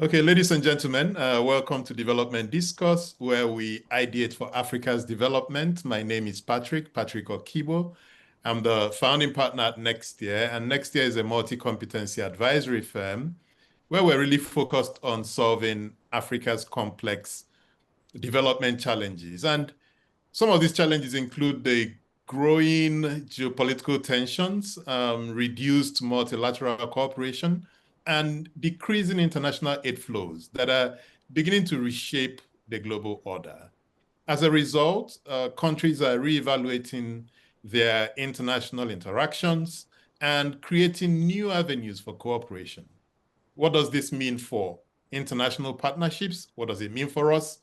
Okay, ladies and gentlemen, welcome to Development Discourse, where we ideate for Africa's development. My name is Patrick Okigbo. I'm the founding partner at Nextier, and Nextier is a multi-competency advisory firm where we're really focused on solving Africa's complex development challenges. And some of these challenges include the growing geopolitical tensions, reduced multilateral cooperation, and decreasing international aid flows that are beginning to reshape the global order. As a result, countries are reevaluating their international interactions and creating new avenues for cooperation. What does this mean for international partnerships? What does it mean for us?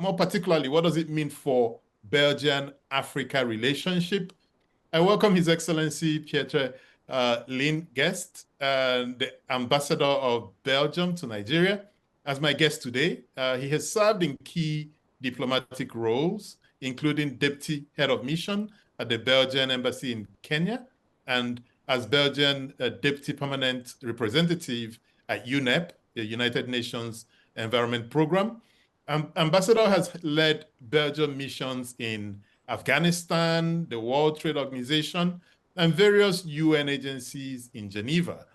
More particularly, what does it mean for Belgian-Africa relationship? I welcome His Excellency Pieter Leenknegt, the Ambassador of Belgium to Nigeria, as my guest today. He has served in key diplomatic roles, including Deputy Head of Mission at the Belgian Embassy in Kenya and as Belgian Deputy Permanent Representative at UNEP, the United Nations Environment Program. Ambassador has led Belgian missions in Afghanistan, the World Trade Organization, and various UN agencies in Geneva.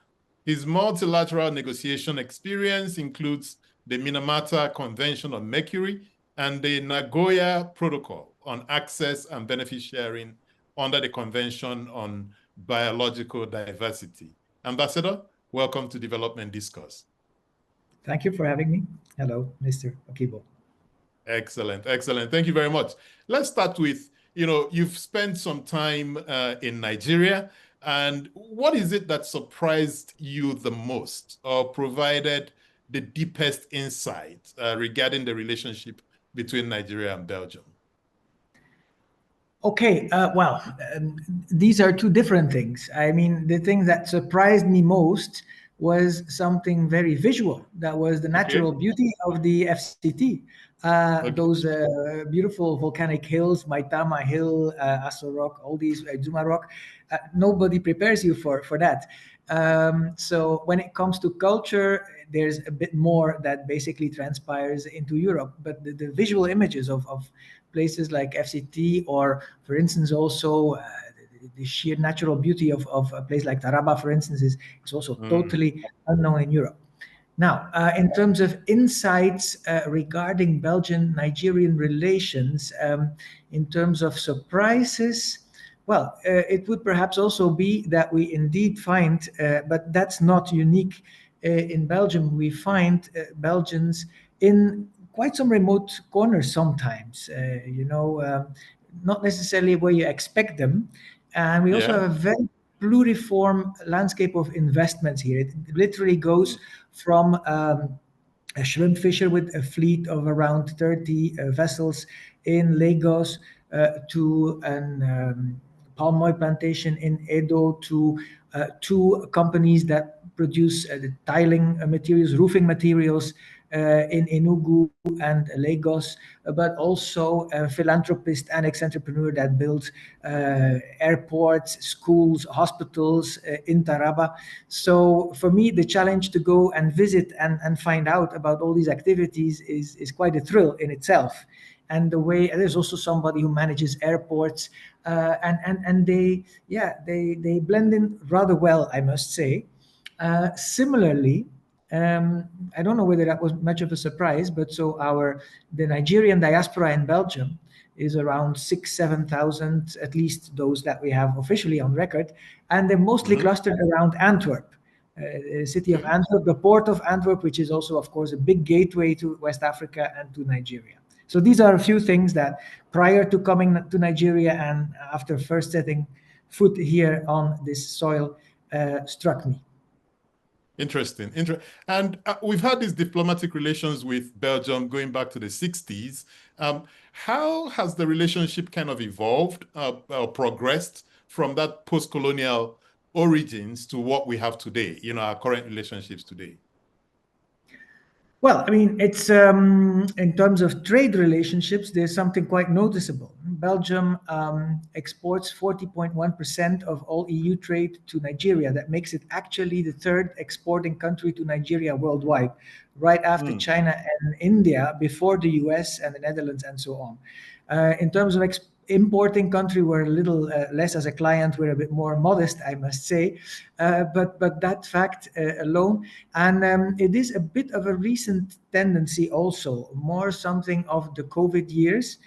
His multilateral negotiation experience includes the Minamata Convention on Mercury and the Nagoya Protocol on access and benefit sharing under the Convention on Biological Diversity. Ambassador, welcome to Development Discourse. Thank you for having me. Hello, Mr. Okigbo. Excellent, excellent. Thank you very much. Let's start with, you've spent some time in Nigeria, and what is it that surprised you the most or provided the deepest insight regarding the relationship between Nigeria and Belgium? Okay, these are two different things. I mean, the thing that surprised me most was something very visual. That was the natural beauty of the FCT. Those beautiful volcanic hills, Maitama Hill, Aso Rock, all these, Zuma Rock. Nobody prepares you for that. So when it comes to culture, there's a bit more that basically transpires into Europe. But the visual images of places like FCT, or for instance also the sheer natural beauty of a place like Taraba, for instance, is also totally unknown in Europe. Now, in terms of insights regarding Belgian-Nigerian relations, in terms of surprises, well, it would perhaps also be that we indeed find, but that's not unique in Belgium, we find Belgians in quite some remote corners sometimes, not necessarily where you expect them. And we also have a very pluriform landscape of investments here. It literally goes from a shrimp fisher with a fleet of around 30 vessels in Lagos to an palm oil plantation in Edo, to two companies that produce the tiling materials, roofing materials in Enugu and Lagos, but also a philanthropist and ex-entrepreneur that builds airports, schools, hospitals in Taraba. So for me, the challenge to go and visit and find out about all these activities is quite a thrill in itself. And the way there's also somebody who manages airports, and they blend in rather well, I must say. Similarly, I don't know whether that was much of a surprise, but so the Nigerian diaspora in Belgium is around 6,000-7,000, at least those that we have officially on record, and they're mostly clustered around Antwerp, the city of Antwerp, the port of Antwerp, which is also, of course, a big gateway to West Africa and to Nigeria. So these are a few things that prior to coming to Nigeria and after first setting foot here on this soil struck me. Interesting. And we've had these diplomatic relations with Belgium going back to the 60s. How has the relationship kind of evolved or progressed from that post-colonial origins to what we have today, our current relationships today? Well, I mean, it's in terms of trade relationships, there's something quite noticeable. Belgium exports 40.1% of all EU trade to Nigeria. That makes it actually the third exporting country to Nigeria worldwide, right after China and India, before the US and the Netherlands and so on. In terms of importing country, we're a little less as a client. We're a bit more modest, I must say, but that fact alone, and it is a bit of a recent tendency also, more something of the COVID years.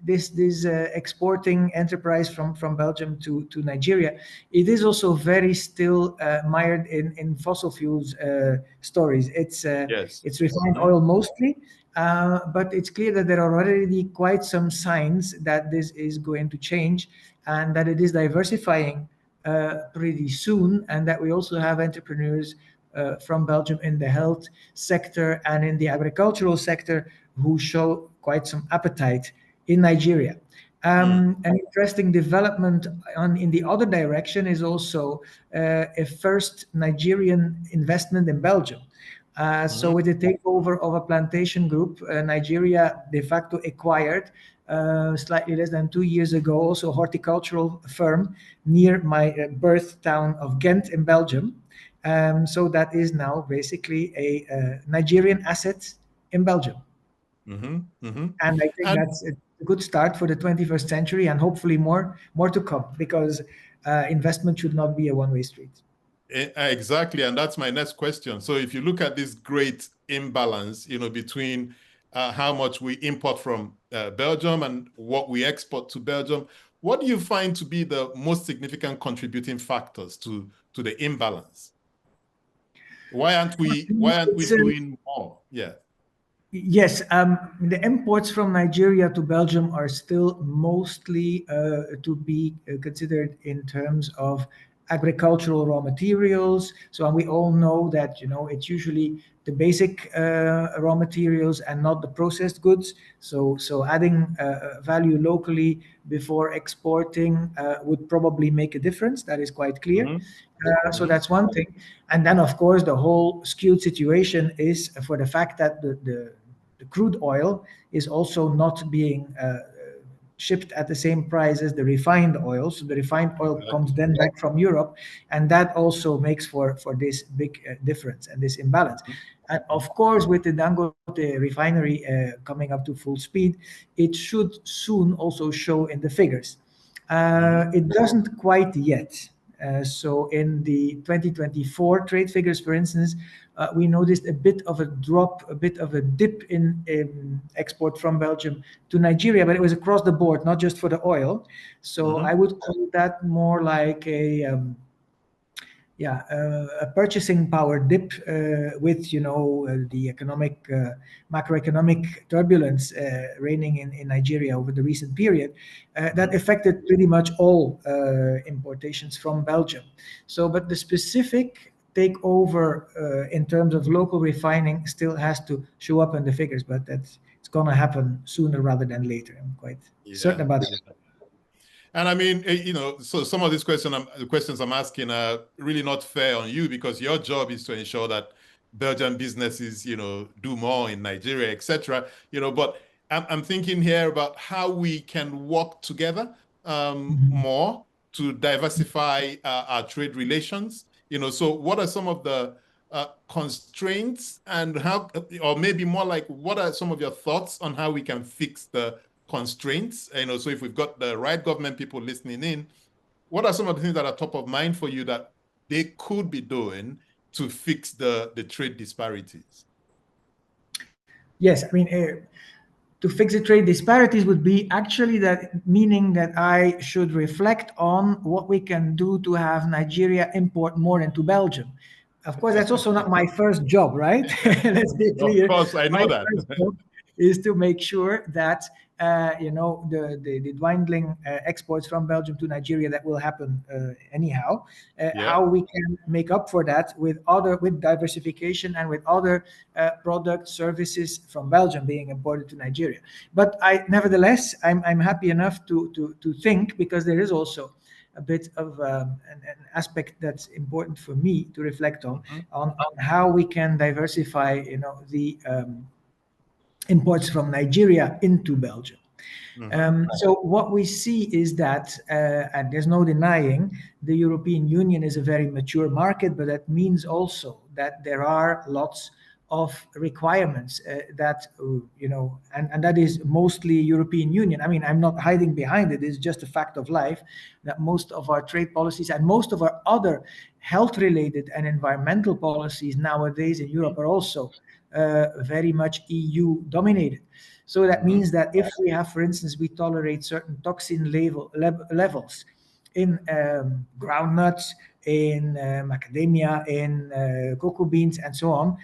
This exporting enterprise from Belgium to Nigeria, it is also very still mired in fossil fuels stories. Yes. It's refined oil mostly, but it's clear that there are already quite some signs that this is going to change and that it is diversifying pretty soon, and that we also have entrepreneurs from Belgium in the health sector and in the agricultural sector who show quite some appetite in Nigeria. An interesting development in the other direction is also a first Nigerian investment in Belgium. So with the takeover of a plantation group, Nigeria de facto acquired slightly less than 2 years ago also a horticultural firm near my birth town of Ghent in Belgium. So that is now basically a Nigerian asset in Belgium. And I think And that's a good start for the 21st century, and hopefully more to come, because investment should not be a one-way street. Exactly, and that's my next question. So if you look at this great imbalance, between how much we import from Belgium and what we export to Belgium, what do you find to be the most significant contributing factors to the imbalance? Why aren't we doing more? Yeah. Yes, the imports from Nigeria to Belgium are still mostly to be considered in terms of agricultural raw materials. So, and we all know that it's usually the basic raw materials and not the processed goods. So adding value locally before exporting would probably make a difference. That is quite clear. So that's one thing. And then, of course, the whole skewed situation is for the fact that the crude oil is also not being shipped at the same price as the refined oil. So the refined oil comes then back from Europe, and that also makes for this big difference and this imbalance. And of course, with the Dangote refinery coming up to full speed, it should soon also show in the figures. It doesn't quite yet. So in the 2024 trade figures, for instance, we noticed a bit of a drop, a bit of a dip in export from Belgium to Nigeria, but it was across the board, not just for the oil. So I would call that more like a purchasing power dip with the macroeconomic turbulence reigning in Nigeria over the recent period that affected pretty much all importations from Belgium. So, but the specific takeover in terms of local refining still has to show up in the figures, but it's going to happen sooner rather than later. I'm quite certain about it. And I mean, so some of these questions I'm asking are really not fair on you, because your job is to ensure that Belgian businesses, do more in Nigeria, etc. But I'm thinking here about how we can work together more to diversify our trade relations. So what are some of the constraints, and how, or maybe more like, what are some of your thoughts on how we can fix the constraints? So if we've got the right government people listening in, what are some of the things that are top of mind for you that they could be doing to fix the trade disparities? Yes, I mean, to fix the trade disparities would be actually that, meaning that I should reflect on what we can do to have Nigeria import more into Belgium. Of course, that's also not my first job, right? Let's be clear. Of course, I know that. My first job is to make sure that the dwindling exports from Belgium to Nigeria that will happen anyhow. How we can make up for that with diversification and with other product services from Belgium being imported to Nigeria. But nevertheless, I'm happy enough to think, because there is also a bit of an aspect that's important for me to reflect Mm-hmm. on how we can diversify, the imports from Nigeria into Belgium. Mm-hmm. So what we see is that, and there's no denying, the European Union is a very mature market, but that means also that there are lots of requirements that, and that is mostly European Union. I mean, I'm not hiding behind it. It's just a fact of life that most of our trade policies and most of our other health-related and environmental policies nowadays in Europe are also very much EU dominated. So that means that if we have, for instance, we tolerate certain toxin levels in groundnuts, in macadamia, in cocoa beans, and so on,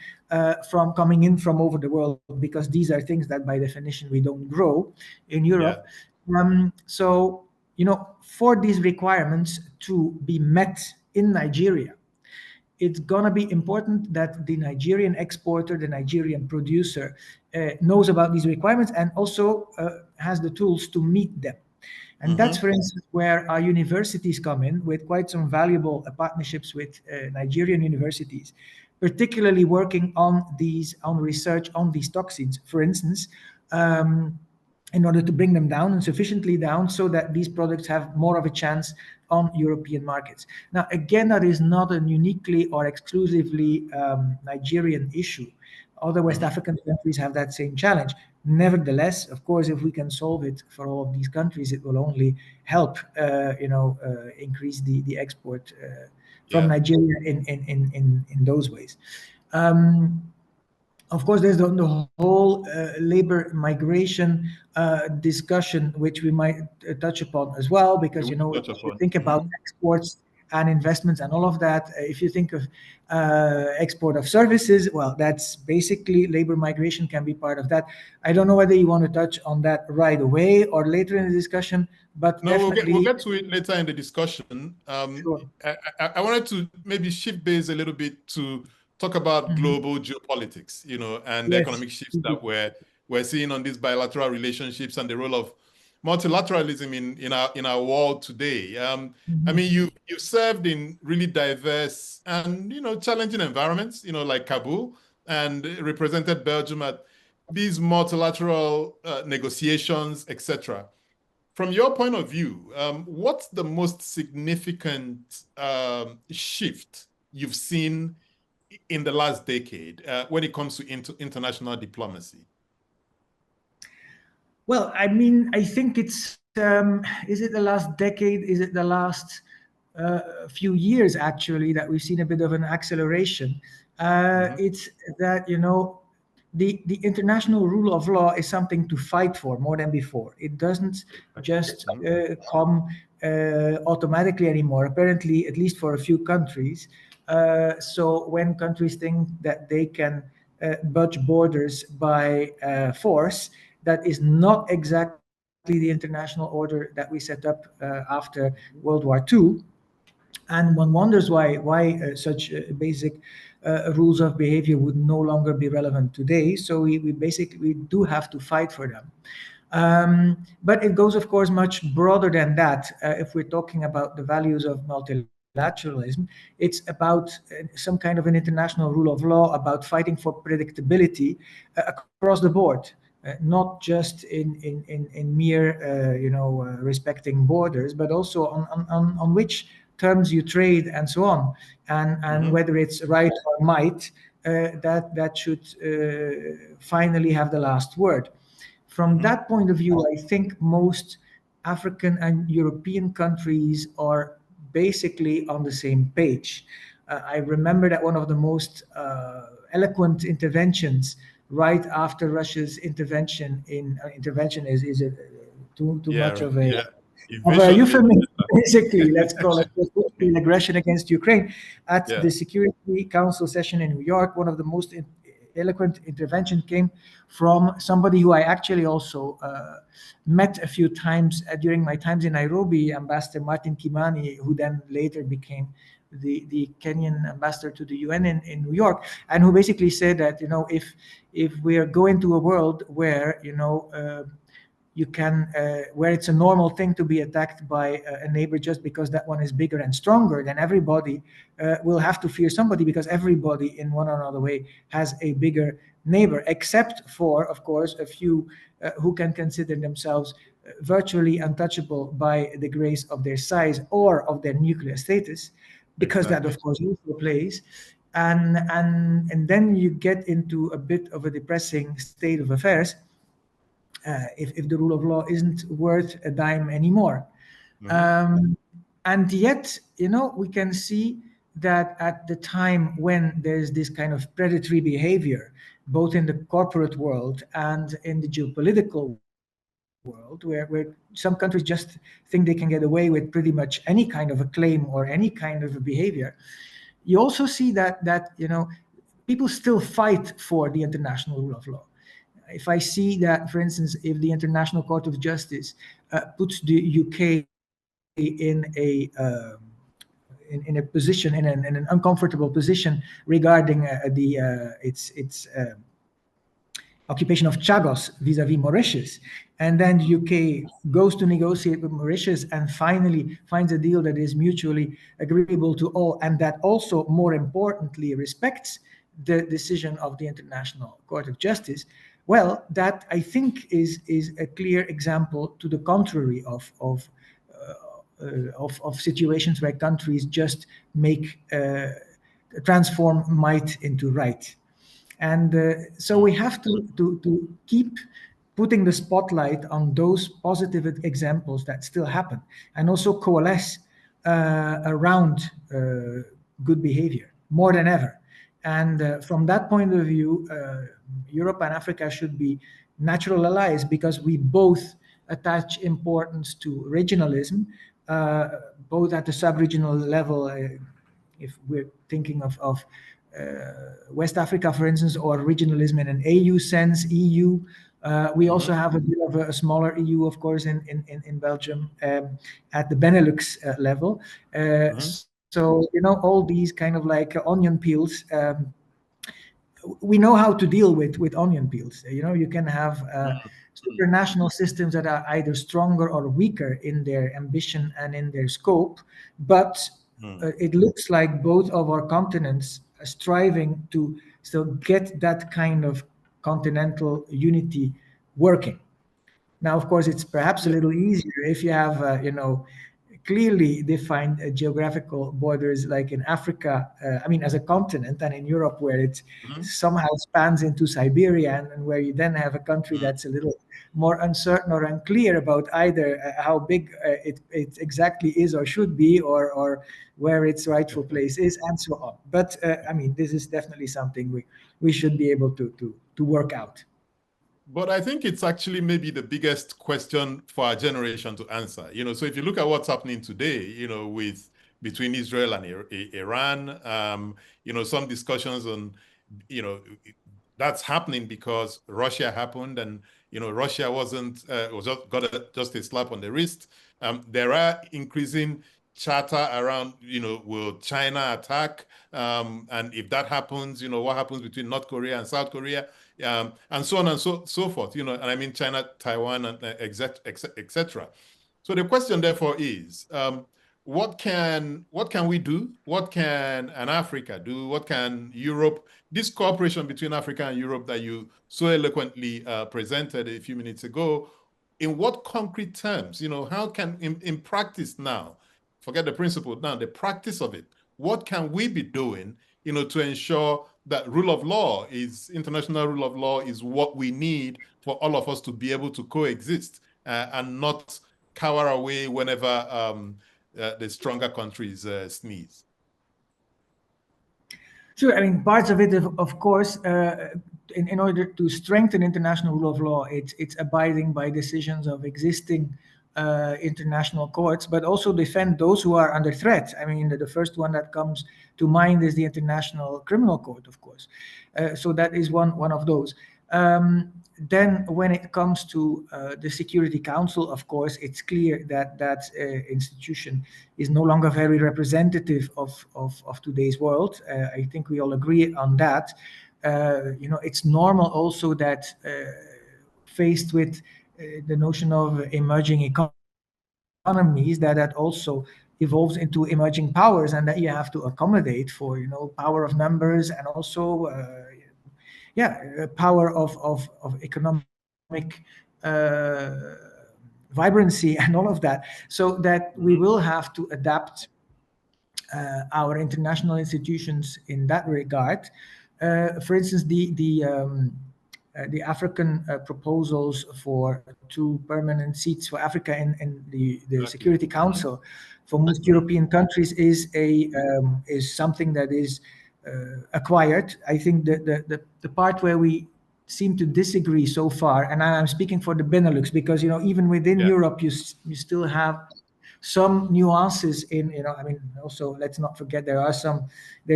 from coming in from over the world, because these are things that by definition we don't grow in Europe. So, for these requirements to be met in Nigeria, it's going to be important that the Nigerian exporter, the Nigerian producer, knows about these requirements and also has the tools to meet them. And that's, for instance, where our universities come in with quite some valuable partnerships with Nigerian universities, particularly working on research on these toxins, for instance, in order to bring them down and sufficiently down so that these products have more of a chance on European markets. Now, again, that is not a uniquely or exclusively Nigerian issue. Other West African countries have that same challenge. Nevertheless, of course, if we can solve it for all of these countries, it will only help, increase the export from Nigeria in those ways. Of course, there's the whole labor migration discussion, which we might touch upon as well, because, if you think about exports and investments and all of that, if you think of export of services, well, that's basically labor migration can be part of that. I don't know whether you want to touch on that right away or later in the discussion, but no, definitely... we'll get to it later in the discussion. Sure. I wanted to maybe shift base a little bit to talk about global geopolitics, and the economic shifts that we're seeing on these bilateral relationships and the role of multilateralism in our world today. I mean, you've served in really diverse and challenging environments, like Kabul, and represented Belgium at these multilateral negotiations, etc. From your point of view, what's the most significant shift you've seen in the last decade when it comes to international diplomacy? Well, I mean, I think it's, is it the last decade? Is it the last few years, actually, that we've seen a bit of an acceleration? It's that, the international rule of law is something to fight for more than before. It doesn't just come automatically anymore, apparently, at least for a few countries. So when countries think that they can budge borders by force, that is not exactly the international order that we set up after World War II. And one wonders why such basic rules of behavior would no longer be relevant today. So we basically do have to fight for them. But it goes, of course, much broader than that. If we're talking about the values of multilateralism, it's about some kind of an international rule of law, about fighting for predictability across the board. Not just in mere respecting borders, but also on which terms you trade and so on, and whether it's right or might, that should finally have the last word. From that point of view, I think most African and European countries are basically on the same page. I remember that one of the most eloquent interventions right after Russia's intervention is too much of a euphemism, basically, let's call it an aggression against Ukraine. At the Security Council session in New York, one of the most eloquent intervention came from somebody who I actually also met a few times during my times in Nairobi, Ambassador Martin Kimani, who then later became the Kenyan ambassador to the UN in New York, and who basically said that if we are going to a world where you can, where it's a normal thing to be attacked by a neighbor just because that one is bigger and stronger, then everybody will have to fear somebody, because everybody in one or another way has a bigger neighbor, except for, of course, a few who can consider themselves virtually untouchable by the grace of their size or of their nuclear status, because that, of course, also plays. And then you get into a bit of a depressing state of affairs if the rule of law isn't worth a dime anymore. And yet, we can see that at the time when there's this kind of predatory behavior, both in the corporate world and in the geopolitical world, where some countries just think they can get away with pretty much any kind of a claim or any kind of a behavior, you also see that people still fight for the international rule of law. If I see that, for instance, if the International Court of Justice puts the UK in a position, in an uncomfortable position regarding its occupation of Chagos vis-à-vis Mauritius, and then the UK goes to negotiate with Mauritius and finally finds a deal that is mutually agreeable to all, and that also, more importantly, respects the decision of the International Court of Justice, well, that I think is a clear example to the contrary of situations where countries just transform might into right. And so we have to keep putting the spotlight on those positive examples that still happen, and also coalesce around good behavior more than ever. And from that point of view, Europe and Africa should be natural allies, because we both attach importance to regionalism, both at the sub-regional level, if we're thinking of West Africa, for instance, or regionalism in an AU sense, EU. We also have a bit of a smaller EU, of course, in Belgium, at the Benelux level. So, all these kind of like onion peels, we know how to deal with onion peels. You can have supranational systems that are either stronger or weaker in their ambition and in their scope, but it looks like both of our continents are striving to still get that kind of continental unity working. Now, of course, it's perhaps a little easier if you have, clearly defined geographical borders, like in Africa, as a continent, and in Europe, where it somehow spans into Siberia, and where you then have a country that's a little more uncertain or unclear about either how big it exactly is or should be, or where its rightful place is, and so on. But this is definitely something we should be able to work out. But I think it's actually maybe the biggest question for our generation to answer. So if you look at what's happening today, between Israel and Iran, some discussions on, that's happening because Russia happened, and Russia got just a slap on the wrist. There are increasing chatter around, will China attack? And if that happens, what happens between North Korea and South Korea? And so on and so forth, and China, Taiwan, and etc. So the question, therefore, is what can we do? What can Africa do? What can Europe? This cooperation between Africa and Europe that you so eloquently presented a few minutes ago, in what concrete terms? How can in practice now? Forget the principle now. The practice of it. What can we be doing? To ensure that international rule of law is what we need for all of us to be able to coexist and not cower away whenever the stronger countries sneeze. Sure. Parts of it, of course, in order to strengthen international rule of law, it's abiding by decisions of existing international courts, but also defend those who are under threat. The first one that comes to mind is the International Criminal Court, of course. So that is one of those. Then when it comes to the Security Council, of course, it's clear that institution is no longer very representative of today's world. I think we all agree on that. It's normal also that faced with the notion of emerging economies that also evolves into emerging powers, and that you have to accommodate for, power of numbers, and also power of economic vibrancy and all of that, so that we will have to adapt our international institutions in that regard. For instance, the African proposals for 2 permanent seats for Africa in the Security Council for most European countries is something that is acquired. I think the part where we seem to disagree so far, and I'm speaking for the Benelux, because even within Europe you still have some nuances in, I mean, also let's not forget there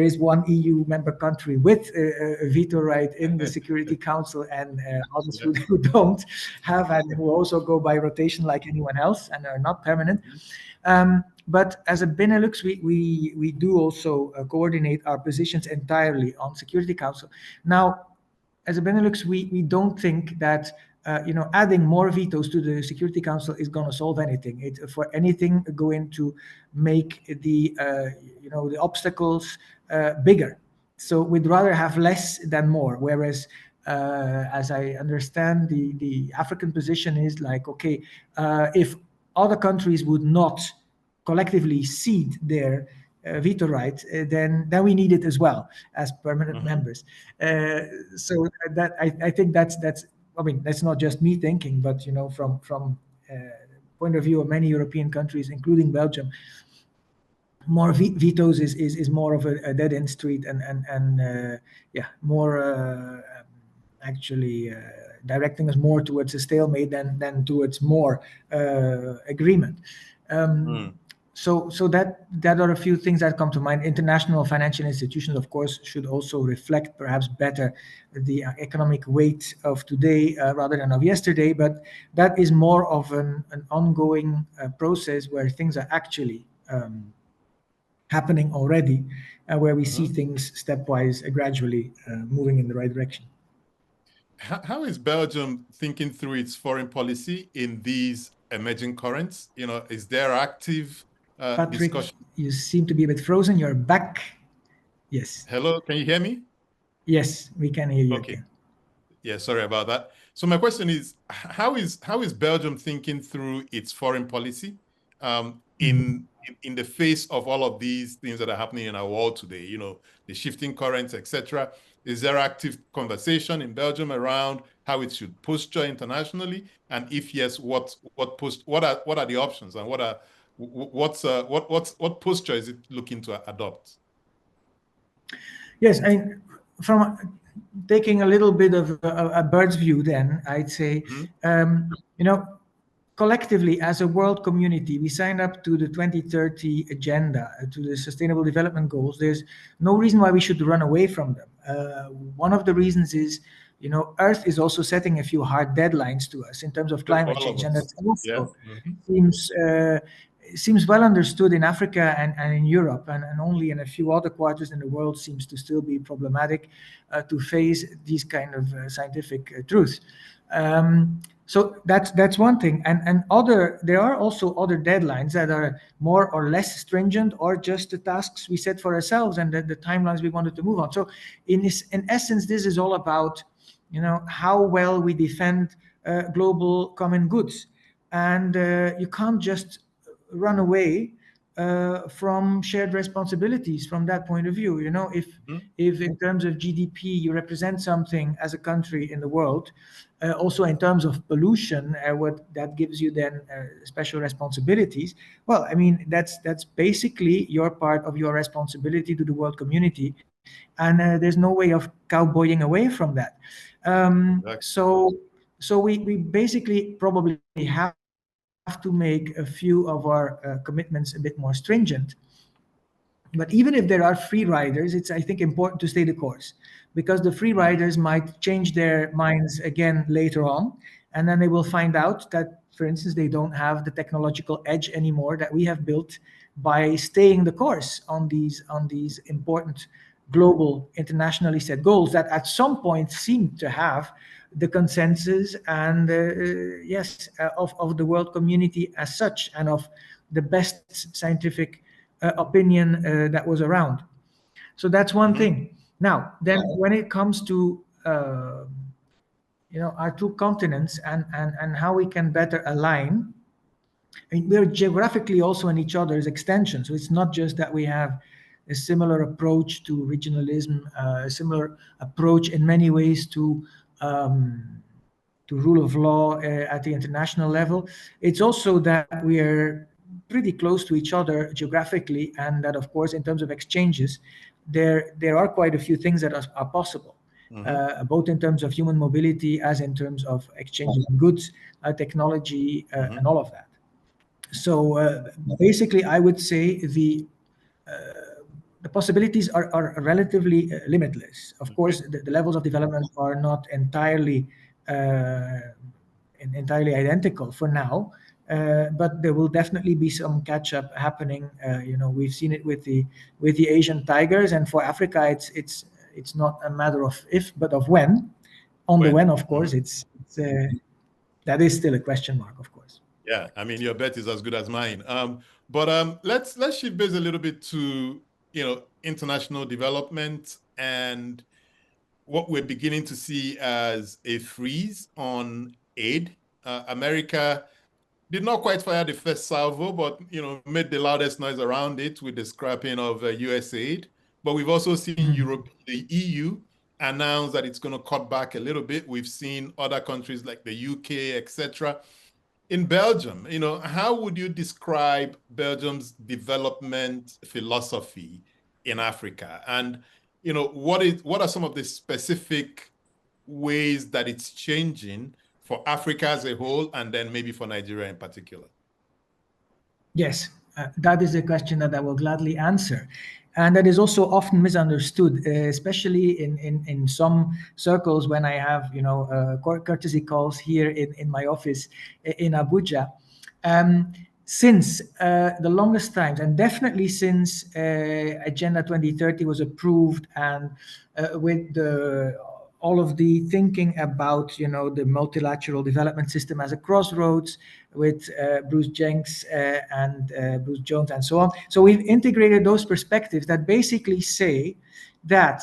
is one EU member country with a veto right in the Security Council, and others who don't have, and who also go by rotation like anyone else and are not permanent. But as a Benelux, we do also coordinate our positions entirely on Security Council. Now, as a Benelux, we don't think that adding more vetoes to the Security Council is going to solve anything. It's for anything going to make the the obstacles bigger. So we'd rather have less than more. Whereas, as I understand, the African position is like, okay, if other countries would not collectively cede their veto right, then we need it as well as permanent members. So that I think that's. I mean, that's not just me thinking, but from point of view of many European countries, including Belgium, more vetoes is more of a dead end street, and more actually directing us more towards a stalemate than towards more agreement. So that are a few things that come to mind. International financial institutions, of course, should also reflect perhaps better the economic weight of today rather than of yesterday. But that is more of an ongoing process where things are actually happening already, where we see things stepwise, gradually moving in the right direction. How is Belgium thinking through its foreign policy in these emerging currents? Is there active Patrick, discussion? you seem to be a bit frozen. You're back. Yes. Hello, can you hear me? Yes, we can hear you. Okay. Yeah, sorry about that. So my question is, how is Belgium thinking through its foreign policy in the face of all of these things that are happening in our world today? The shifting currents, etc. Is there active conversation in Belgium around how it should posture internationally? And if yes, what are the options, and what posture is it looking to adopt? Yes, from taking a little bit of a bird's view, then I'd say, collectively as a world community, we signed up to the 2030 agenda, to the Sustainable Development Goals. There's no reason why we should run away from them. One of the reasons is, Earth is also setting a few hard deadlines to us in terms of climate change, and that also seems well understood in Africa and in Europe, and only in a few other quarters in the world seems to still be problematic to face these kind of scientific truths. So that's one thing, and there are also other deadlines that are more or less stringent, or just the tasks we set for ourselves and the timelines we wanted to move on. So in essence, this is all about how well we defend global common goods, and you can't just run away from shared responsibilities from that point of view. If in terms of GDP you represent something as a country in the world, also in terms of pollution, what that gives you then special responsibilities. Well, I mean, that's basically your part of your responsibility to the world community, and there's no way of cowboying away from that. So we basically probably have to make a few of our commitments a bit more stringent. But even if there are free riders, it's, I think, important to stay the course, because the free riders might change their minds again later on, and then they will find out that, for instance, they don't have the technological edge anymore that we have built by staying the course on these important global internationally set goals that at some point seem to have the consensus and yes, of the world community as such, and of the best scientific opinion that was around. So that's one thing. Now, then when it comes to our two continents and how we can better align, I mean, we're geographically also in each other's extension. So it's not just that we have a similar approach to regionalism, a similar approach in many ways to rule of law at the international level. It's also that we are pretty close to each other geographically, and that, of course, in terms of exchanges, there are quite a few things that are possible. Both in terms of human mobility as in terms of exchanging goods, technology, and all of that. So basically, I would say the possibilities are relatively limitless. Of course, the levels of development are not entirely identical for now, but there will definitely be some catch-up happening. We've seen it with the Asian tigers, and for Africa, it's not a matter of if, but of when. On the when, of course, that is still a question mark, of course. Yeah, I mean, your bet is as good as mine. But let's shift base a little bit to international development and what we're beginning to see as a freeze on aid. America did not quite fire the first salvo, but made the loudest noise around it with the scrapping of US aid. But we've also seen Europe, the EU, announce that it's going to cut back a little bit. We've seen other countries like the UK, etc. In Belgium, how would you describe Belgium's development philosophy in Africa? And, what are some of the specific ways that it's changing for Africa as a whole, and then maybe for Nigeria in particular? Yes, that is a question that I will gladly answer. And that is also often misunderstood, especially in some circles when I have, courtesy calls here in my office in Abuja. Since the longest times, and definitely since Agenda 2030 was approved, and with all of the thinking about, the multilateral development system as a crossroads with Bruce Jenks and Bruce Jones and so on. So we've integrated those perspectives that basically say that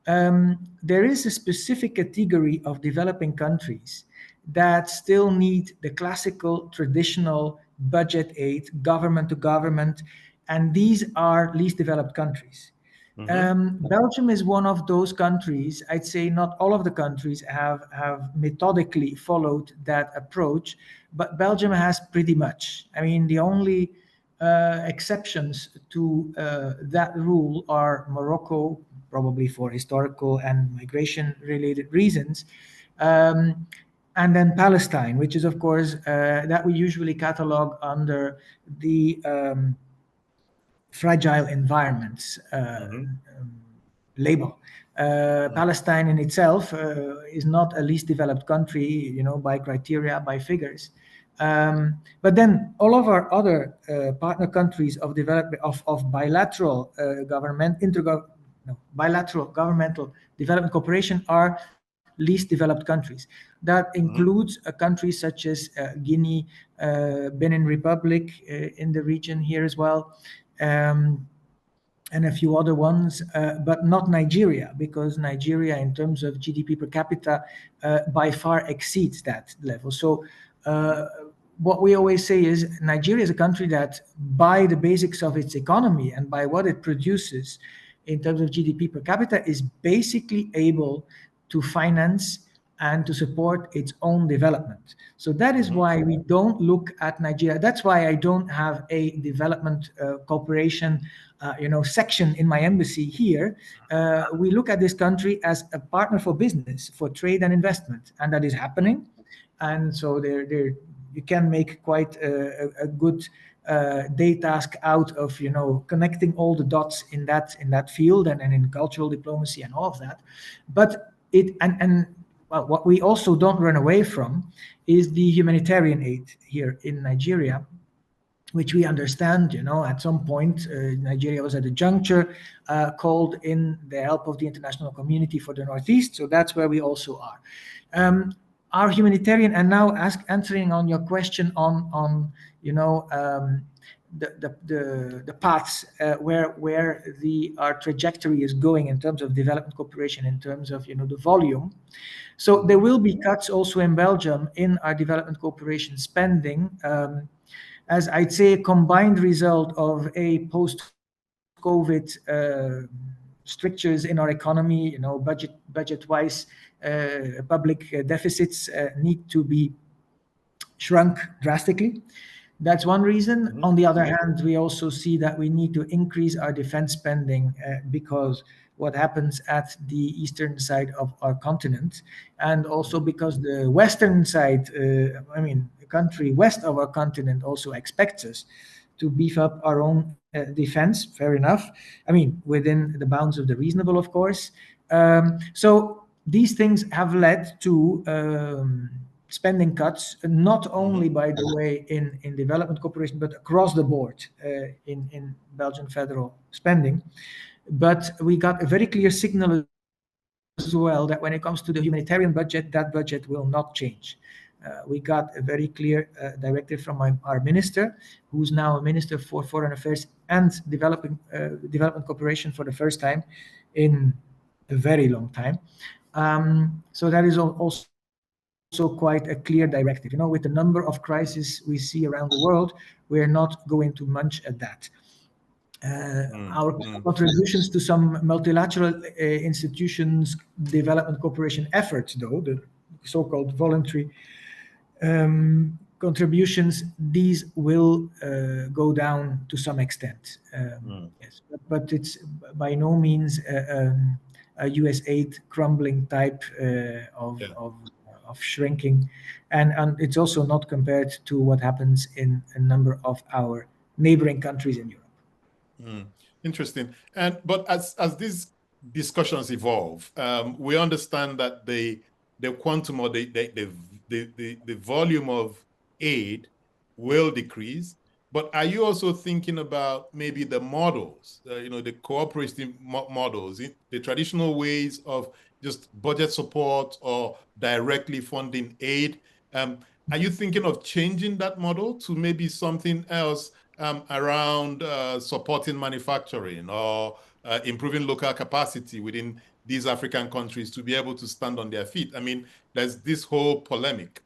there is a specific category of developing countries that still need the classical, traditional budget aid, government to government, and these are least developed countries. Belgium is one of those countries. I'd say not all of the countries have methodically followed that approach, but Belgium has pretty much. I mean, the only exceptions to that rule are Morocco, probably for historical and migration-related reasons, and then Palestine, which is, of course, that we usually catalog under the fragile environments label. Palestine in itself is not a least developed country, by criteria, by figures. But then all of our other partner countries of development of bilateral bilateral governmental development cooperation are least developed countries. That includes countries such as Guinea, Benin Republic in the region here as well, and a few other ones, but not Nigeria, because Nigeria, in terms of GDP per capita, by far exceeds that level. So what we always say is Nigeria is a country that, by the basics of its economy and by what it produces in terms of GDP per capita, is basically able to finance and to support its own development. So that is why we don't look at Nigeria. That's why I don't have a development cooperation section in my embassy here. We look at this country as a partner for business, for trade and investment, and that is happening. And so there you can make quite a good day task out of connecting all the dots in that field and in cultural diplomacy and all of that. But well, what we also don't run away from is the humanitarian aid here in Nigeria, which we understand. At some point, Nigeria was at a juncture, called in the help of the international community for the Northeast. So that's where we also are. Our humanitarian, and now answering on your question on the paths, where our trajectory is going in terms of development cooperation, in terms of the volume. So there will be cuts also in Belgium in our development cooperation spending, as I'd say a combined result of a post-COVID strictures in our economy. Budget-wise, public deficits need to be shrunk drastically. That's one reason. On the other hand, we also see that we need to increase our defense spending, because what happens at the eastern side of our continent, and also because the western side, the country west of our continent, also expects us to beef up our own defense. Fair enough. Within the bounds of the reasonable, of course. So these things have led to spending cuts, not only, by the way, in development cooperation, but across the board in Belgian federal spending. But we got a very clear signal as well that when it comes to the humanitarian budget, that budget will not change. We got a very clear directive from our minister, who's now a minister for foreign affairs and development cooperation for the first time in a very long time. So that is also quite a clear directive. With the number of crises we see around the world, we're not going to munch at that. Our contributions to some multilateral institutions development cooperation efforts, though, the so-called voluntary contributions, these will go down to some extent. Yes, but it's by no means a US aid crumbling type of shrinking, and it's also not compared to what happens in a number of our neighboring countries in Europe. Interesting. But as these discussions evolve, we understand that the quantum or the volume of aid will decrease. But are you also thinking about maybe the models, the cooperative models, the traditional ways of just budget support or directly funding aid? Are you thinking of changing that model to maybe something else around supporting manufacturing or improving local capacity within these African countries to be able to stand on their feet? There's this whole polemic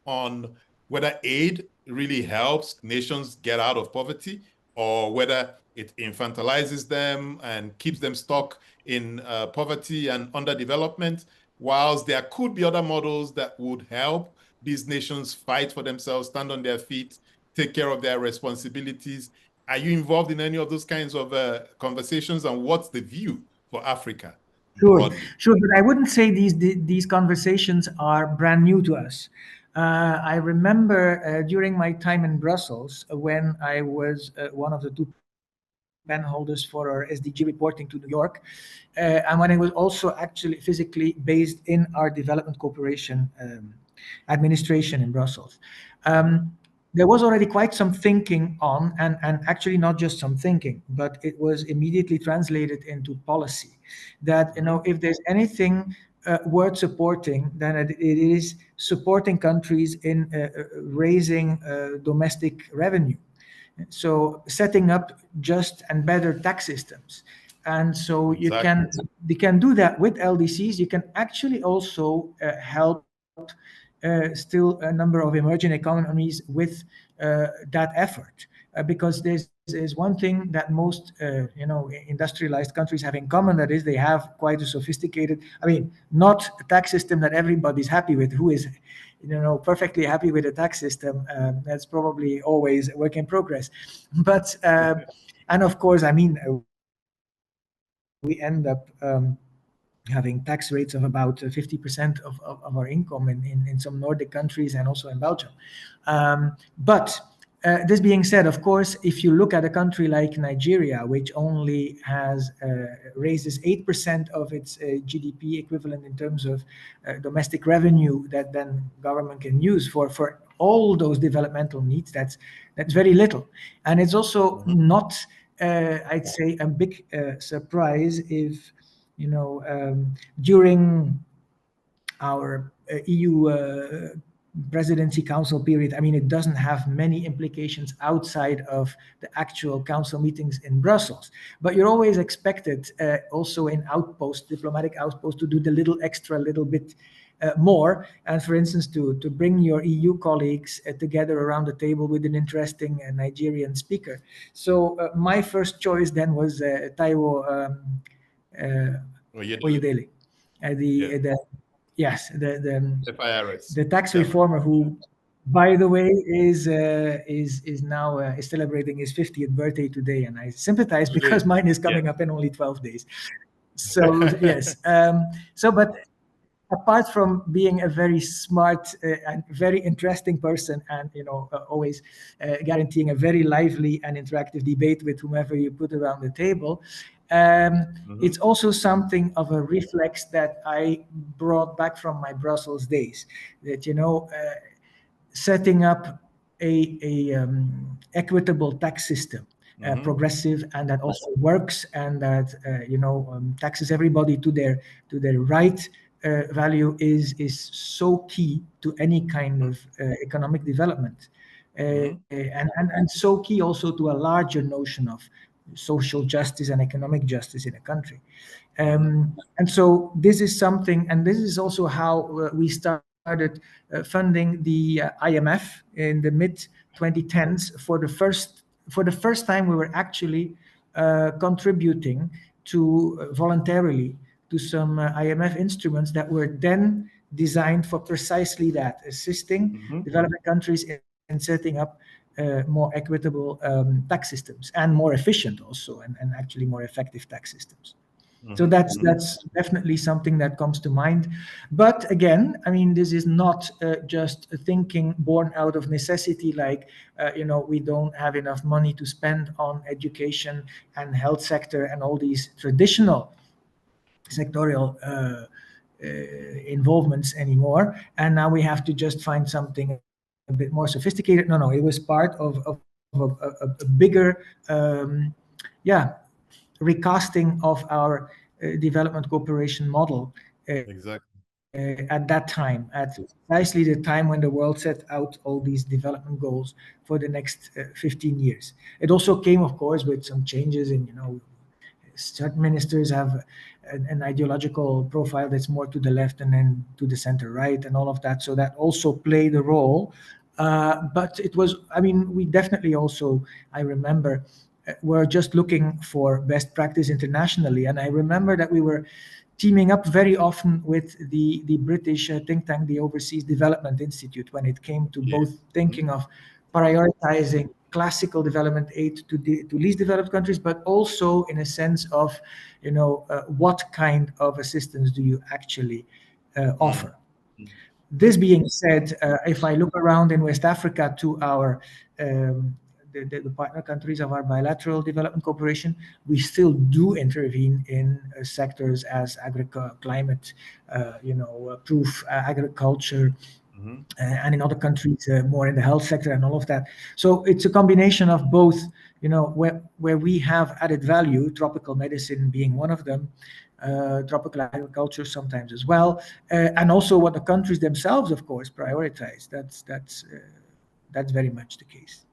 on whether aid really helps nations get out of poverty or whether it infantilizes them and keeps them stuck in poverty and underdevelopment, whilst there could be other models that would help these nations fight for themselves, stand on their feet, take care of their responsibilities. Are you involved in any of those kinds of conversations, and what's the view for Africa? Sure, but I wouldn't say these conversations are brand new to us. I remember during my time in Brussels, when I was one of the two pen holders for our SDG reporting to New York, and when I was also actually physically based in our development cooperation administration in Brussels. There was already quite some thinking on, and actually not just some thinking, but it was immediately translated into policy, that if there's anything worth supporting, then it is supporting countries in raising domestic revenue. So setting up just and better tax systems. And so you can do that with LDCs. You can actually also help still a number of emerging economies with that effort, because there's one thing that most industrialized countries have in common, that is they have quite a sophisticated, not a tax system that everybody's happy with. Who is perfectly happy with a tax system? That's probably always a work in progress. But and of course, we end up having tax rates of about 50% of our income in some Nordic countries and also in Belgium. But this being said, of course, if you look at a country like Nigeria, which only has raises 8% of its GDP equivalent in terms of domestic revenue that then government can use for all those developmental needs, that's very little. And it's also not, I'd say, a big surprise if, during our EU presidency council period, I mean, it doesn't have many implications outside of the actual council meetings in Brussels. But you're always expected, also in diplomatic outposts, to do the little bit more. And for instance, to bring your EU colleagues together around the table with an interesting Nigerian speaker. So my first choice then was Taiwo Oyedele, the tax reformer, who, by the way, is now celebrating his 50th birthday today, and I sympathize because mine is coming up in only 12 days. So yes, but apart from being a very smart and very interesting person, and always guaranteeing a very lively and interactive debate with whomever you put around the table, it's also something of a reflex that I brought back from my Brussels days, that setting up a equitable tax system, progressive, and that also works, and that taxes everybody to their right value is so key to any kind of economic development, and so key also to a larger notion of social justice and economic justice in a country. And so this is something, and this is also how we started funding the IMF in the mid 2010s. For the first time, we were actually contributing to voluntarily to some IMF instruments that were then designed for precisely that, assisting developing countries in setting up more equitable tax systems, and more efficient also, and actually more effective tax systems. So that's definitely something that comes to mind. But again, I mean, this is not just a thinking born out of necessity, like we don't have enough money to spend on education and health sector and all these traditional sectorial involvements anymore, and now we have to just find something a bit more sophisticated. No, it was part of a bigger recasting of our development cooperation model at that time, at precisely the time when the world set out all these development goals for the next 15 years. It also came, of course, with some changes in, certain ministers have an ideological profile that's more to the left and then to the center right and all of that. So that also played a role. But it was, I mean, we definitely also, I remember, were just looking for best practice internationally. And I remember that we were teaming up very often with the British think tank, the Overseas Development Institute, when it came to both thinking of prioritizing classical development aid to least developed countries, but also in a sense of, what kind of assistance do you actually offer? This being said, if I look around in West Africa to our the partner countries of our bilateral development cooperation, we still do intervene in sectors as climate, proof agriculture, and in other countries more in the health sector and all of that. So it's a combination of both, where we have added value, tropical medicine being one of them, tropical agriculture sometimes as well, and also what the countries themselves, of course, prioritize. That's very much the case.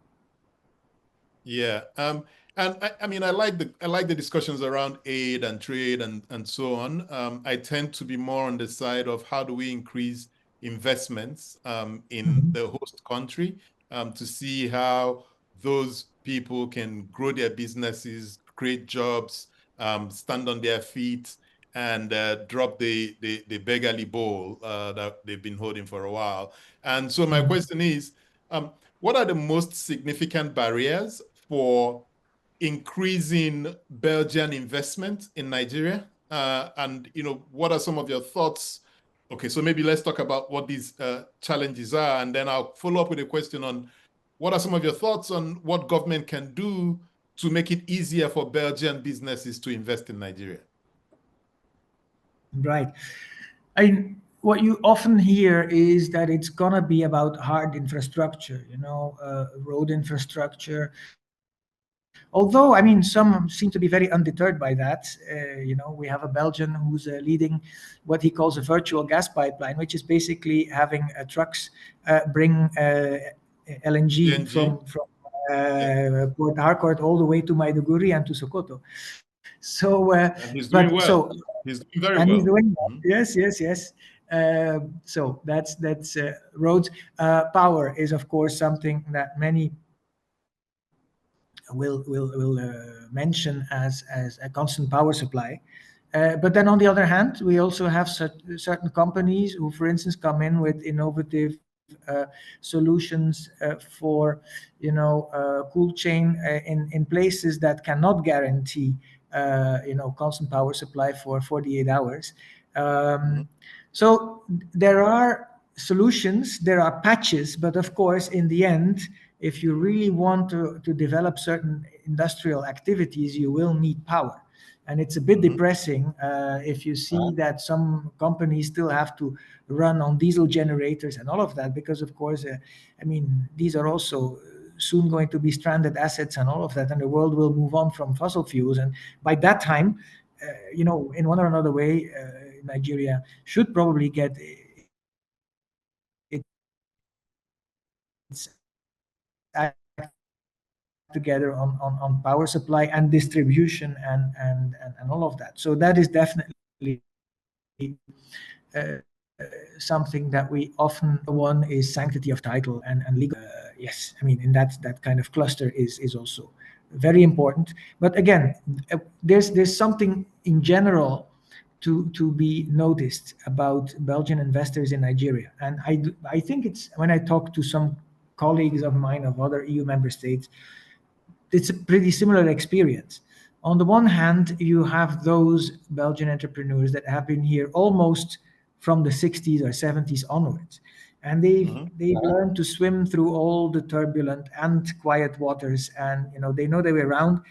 Yeah. And I mean, I like the discussions around aid and trade and so on. I tend to be more on the side of how do we increase investments in the host country, to see how those people can grow their businesses, create jobs, stand on their feet, and drop the beggarly bowl that they've been holding for a while. And so my question is, what are the most significant barriers for increasing Belgian investment in Nigeria? And, what are some of your thoughts? Okay, so maybe let's talk about what these challenges are, and then I'll follow up with a question on what are some of your thoughts on what government can do to make it easier for Belgian businesses to invest in Nigeria? Right. what you often hear is that it's gonna be about hard infrastructure, road infrastructure. Although, I mean, some seem to be very undeterred by that. We have a Belgian who's leading what he calls a virtual gas pipeline, which is basically having trucks bring LNG PNG. from Yeah. Port Harcourt all the way to Maiduguri and to Sokoto. So, And he's doing but well. so, He's doing very and he's well. doing that. Mhm. Yes, yes, yes. So that's roads. Power is, of course, something that many will mention as a constant power supply. But then on the other hand, we also have certain companies who, for instance, come in with innovative solutions for, cool chain in places that cannot guarantee, constant power supply for 48 hours. Mhm. Um, so there are solutions, there are patches, but of course, in the end, if you really want to develop certain industrial activities, you will need power. And it's a bit Mhm. depressing if you see that some companies still have to run on diesel generators and all of that, because of course, I mean, these are also soon going to be stranded assets and all of that, and the world will move on from fossil fuels. And by that time, in one or another way, Nigeria should probably get its act together on power supply and distribution and all of that. So that is definitely something that we often one is sanctity of title and legal. Yes, I mean, in that kind of cluster is also very important. But again, there's something in general to be noticed about Belgian investors in Nigeria. And I think it's when I talk to some colleagues of mine of other EU member states, it's a pretty similar experience. On the one hand, you have those Belgian entrepreneurs that have been here almost from the 60s or 70s onwards. And Mhm. they've learned to swim through all the turbulent and quiet waters, and they know their way around.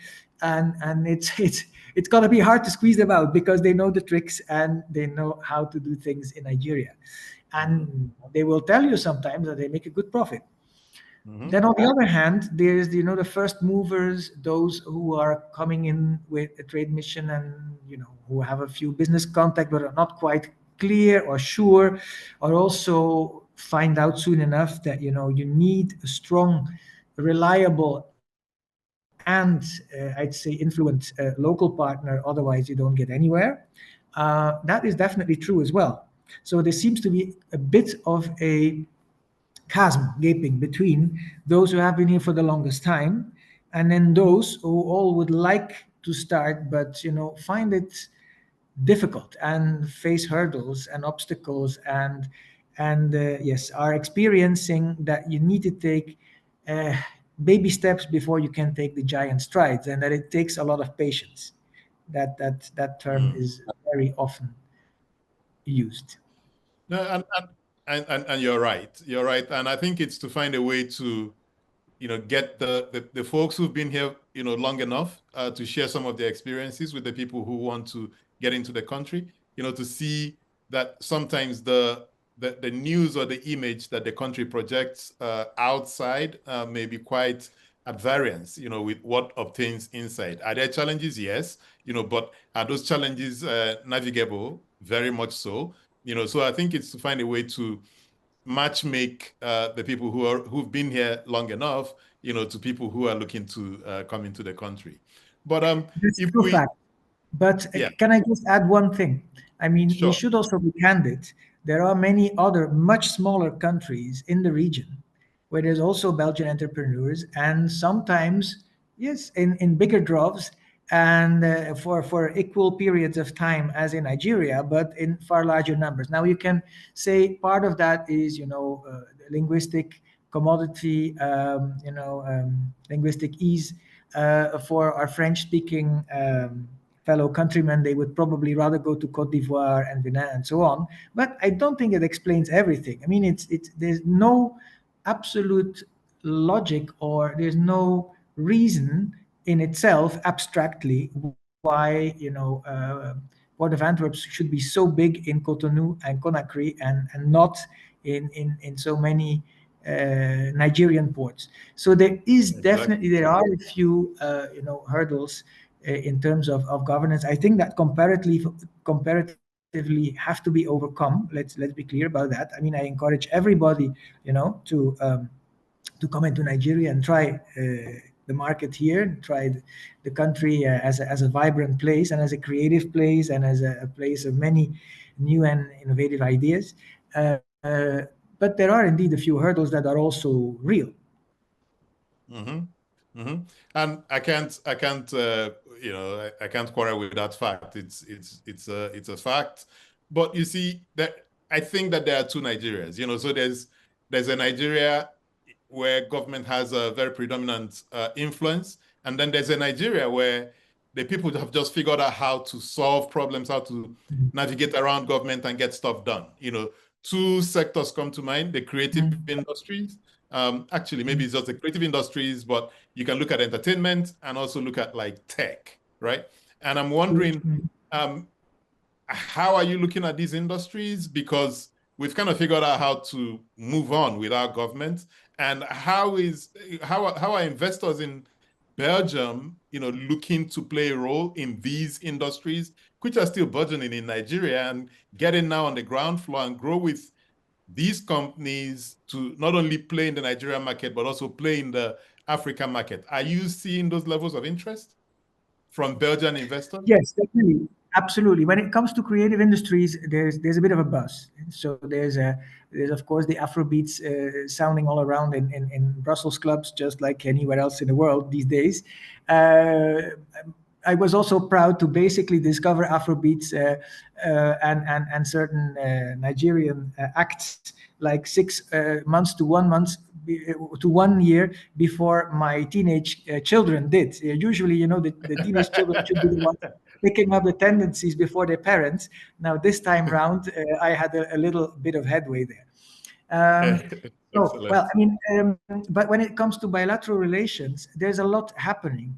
And it's gonna be hard to squeeze them out because they know the tricks and they know how to do things in Nigeria. Mhm. And they will tell you sometimes that they make a good profit. Mhm. Then on the other hand, there's the first movers, those who are coming in with a trade mission and who have a few business contacts but are not quite clear or sure, or also find out soon enough that you need a strong, reliable, and I'd say influent local partner. Otherwise, you don't get anywhere. That is definitely true as well. So there seems to be a bit of a chasm gaping between those who have been here for the longest time and then those who all would like to start but find it difficult and face hurdles and obstacles and yes, are experiencing that you need to take uh, baby steps before you can take the giant strides, and that it takes a lot of patience. That term Mm. is very often used. No, and you're right. You're right. And I think it's to find a way to, get the folks who've been here, long enough to share some of their experiences with the people who want to get into the country, to see that sometimes the news or the image that the country projects outside may be quite at variance, with what obtains inside. Are there challenges? Yes, but are those challenges navigable? Very much so. So I think it's to find a way to match make the people who've been here long enough, to people who are looking to come into the country. But That's if true we, fact. But yeah, can I just add one thing? I mean, we sure. should also be candid. There are many other much smaller countries in the region where there's also Belgian entrepreneurs, and sometimes, yes, in bigger droves and for equal periods of time as in Nigeria, but in far larger numbers. Now, you can say part of that is, linguistic commodity, linguistic ease for our French-speaking fellow countrymen. They would probably rather go to Cote d'Ivoire and Benin and so on. But I don't think it explains everything. I mean, it's there's no absolute logic or there's no reason in itself abstractly why Port of Antwerp should be so big in Cotonou and Conakry and not in so many Nigerian ports. So there is definitely, there are a few hurdles in terms of governance. I think that comparatively have to be overcome. Let's be clear about that. I mean, I encourage everybody, to come into Nigeria and try the market here, try the country as a vibrant place and as a creative place and as a place of many new and innovative ideas. But there are indeed a few hurdles that are also real. And I can't quarrel with that fact. It's a fact. But you see, that I think that there are two Nigerias. So there's a Nigeria where government has a very predominant influence, and then there's a Nigeria where the people have just figured out how to solve problems, how to navigate around government and get stuff done. Two sectors come to mind: the creative industries. Actually, maybe it's just the creative industries, but you can look at entertainment and also look at like tech, right? And I'm wondering, how are you looking at these industries? Because we've kind of figured out how to move on with our government. And how are investors in Belgium, looking to play a role in these industries, which are still burgeoning in Nigeria, and getting now on the ground floor and grow with these companies to not only play in the Nigerian market, but also play in the African market? Are you seeing those levels of interest from Belgian investors? Yes, definitely. Absolutely. When it comes to creative industries, there's a bit of a buzz. So there's of course the Afrobeats sounding all around in Brussels clubs, just like anywhere else in the world these days. I was also proud to basically discover Afrobeats and certain Nigerian acts like 6 months to 1 month to 1 year before my teenage children did. Usually, the teenage children should be the ones picking up the tendencies before their parents. Now, this time round, I had a little bit of headway there. Well, I mean, but when it comes to bilateral relations, there's a lot happening.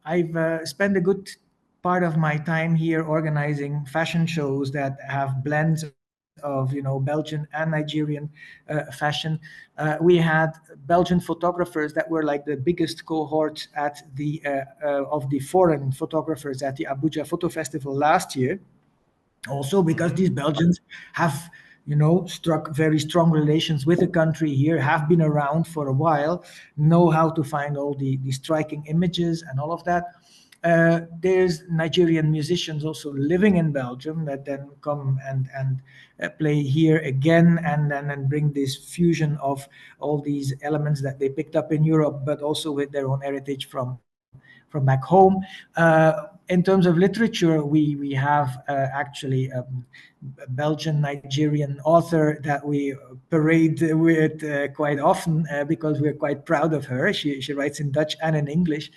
I've spent a good part of my time here organizing fashion shows that have blends of Belgian and Nigerian fashion. We had Belgian photographers that were like the biggest cohort at the of the foreign photographers at the Abuja Photo Festival last year. Also because these Belgians have struck very strong relations with the country here, have been around for a while, know how to find all the striking images and all of that. There's Nigerian musicians also living in Belgium that then come and play here again and bring this fusion of all these elements that they picked up in Europe, but also with their own heritage from back home. In terms of literature, we have actually a Belgian Nigerian author that we parade with quite often because we're quite proud of her. She writes in Dutch and in English.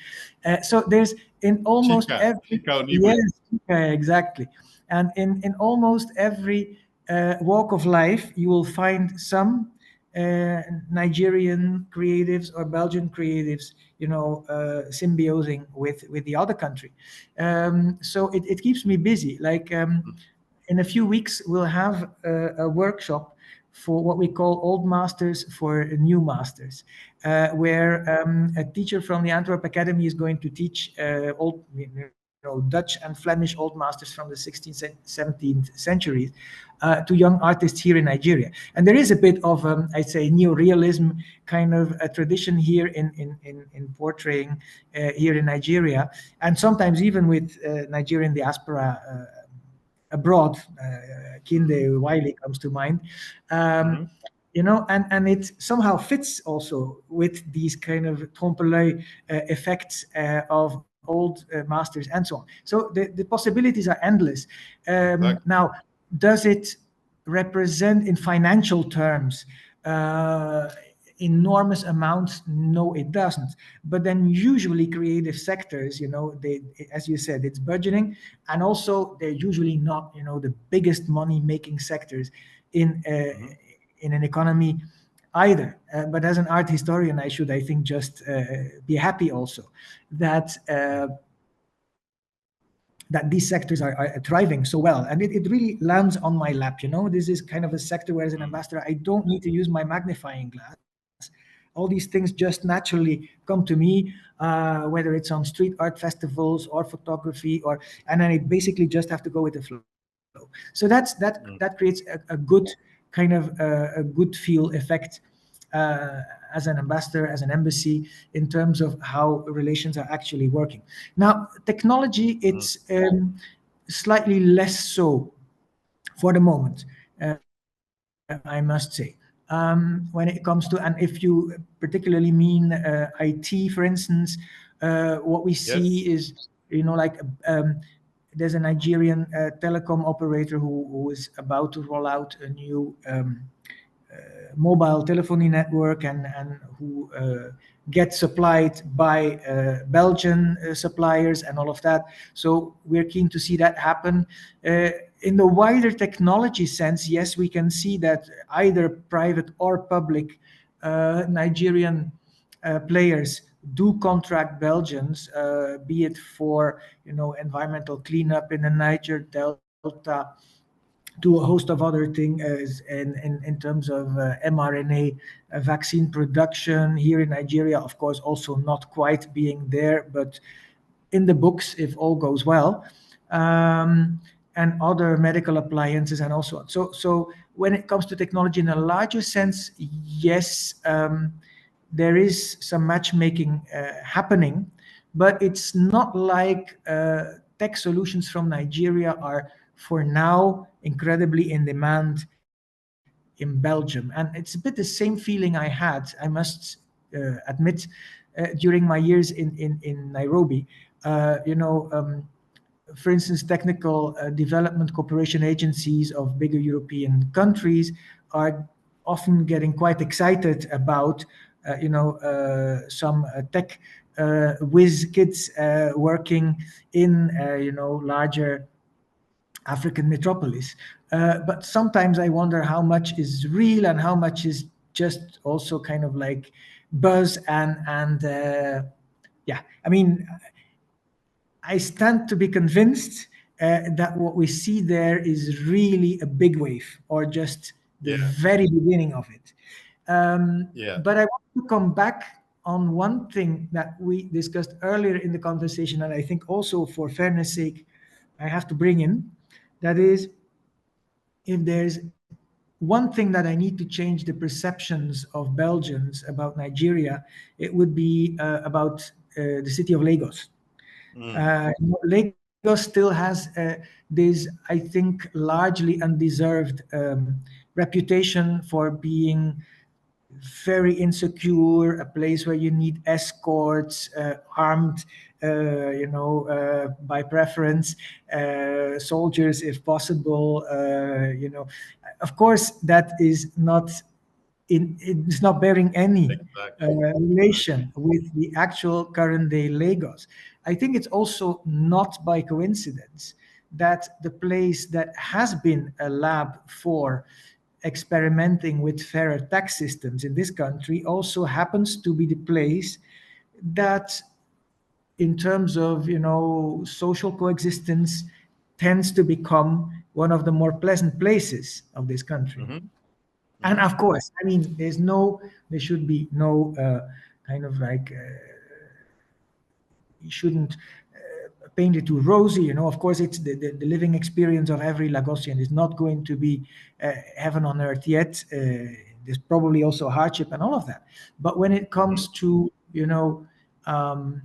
So there's in almost every yes, exactly, and in almost every walk of life, you will find some Nigerian creatives or Belgian creatives, symbiosing with the other country. So it keeps me busy. Like in a few weeks, we'll have a workshop for what we call old masters for new masters, where a teacher from the Antwerp Academy is going to teach Dutch and Flemish old masters from the 16th, 17th centuries to young artists here in Nigeria. And there is a bit of, I'd say, neorealism kind of a tradition here in portraying here in Nigeria, and sometimes even with Nigerian diaspora abroad. Kinde Wiley comes to mind. And it somehow fits also with these kind of trompe-l'oeil effects of old masters and so on. So the possibilities are endless. Exactly. Now, does it represent in financial terms enormous amounts? No, it doesn't. But then usually creative sectors, they, as you said, it's budgeting, and also they're usually not, the biggest money-making sectors in an economy either. But as an art historian, I should, I think, just be happy also that that these sectors are thriving so well. And it really lands on my lap. This is kind of a sector where, as an ambassador, I don't need to use my magnifying glass. All these things just naturally come to me, whether it's on street art festivals or photography, and then I basically just have to go with the flow. So that creates a good kind of a good feel effect, as an ambassador, as an embassy, in terms of how relations are actually working. Now, technology, it's slightly less so for the moment, I must say. When it comes to, and if you particularly mean IT, for instance, what we see Yes. is, like, there's a Nigerian telecom operator who is about to roll out a new mobile telephony network, and who gets supplied by Belgian suppliers and all of that. So we're keen to see that happen. In the wider technology sense, yes, we can see that either private or public Nigerian players do contract Belgians, be it for environmental cleanup in the Niger Delta, to a host of other things, in terms of mRNA vaccine production here in Nigeria. Of course, also not quite being there, but in the books if all goes well, and other medical appliances and also on. So when it comes to technology in a larger sense, yes, there is some matchmaking happening, but it's not like tech solutions from Nigeria are for now incredibly in demand in Belgium. And it's a bit the same feeling I had, I must admit, during my years in Nairobi. For instance, technical development cooperation agencies of bigger European countries are often getting quite excited about, some tech whiz kids working in, larger African metropolis. But sometimes I wonder how much is real and how much is just also kind of like buzz, and yeah. I mean, I stand to be convinced that what we see there is really a big wave, or just the Yeah. very beginning of it. Yeah. But I want to come back on one thing that we discussed earlier in the conversation, and I think also for fairness sake, I have to bring in. That is, if there's one thing that I need to change the perceptions of Belgians about Nigeria, it would be about the city of Lagos. Lagos still has this, I think, largely undeserved reputation for being very insecure, a place where you need escorts, armed, by preference, soldiers if possible. Of course, that is not it's not bearing any Exactly. relation with the actual current day Lagos. I think it's also not by coincidence that the place that has been a lab for experimenting with fairer tax systems in this country also happens to be the place that, in terms of social coexistence, tends to become one of the more pleasant places of this country. And of course, I mean, there should be no kind of like, you shouldn't paint it too rosy. Of course, it's the living experience of every Lagosian is not going to be heaven on earth yet. There's probably also hardship and all of that. But when it comes to, um,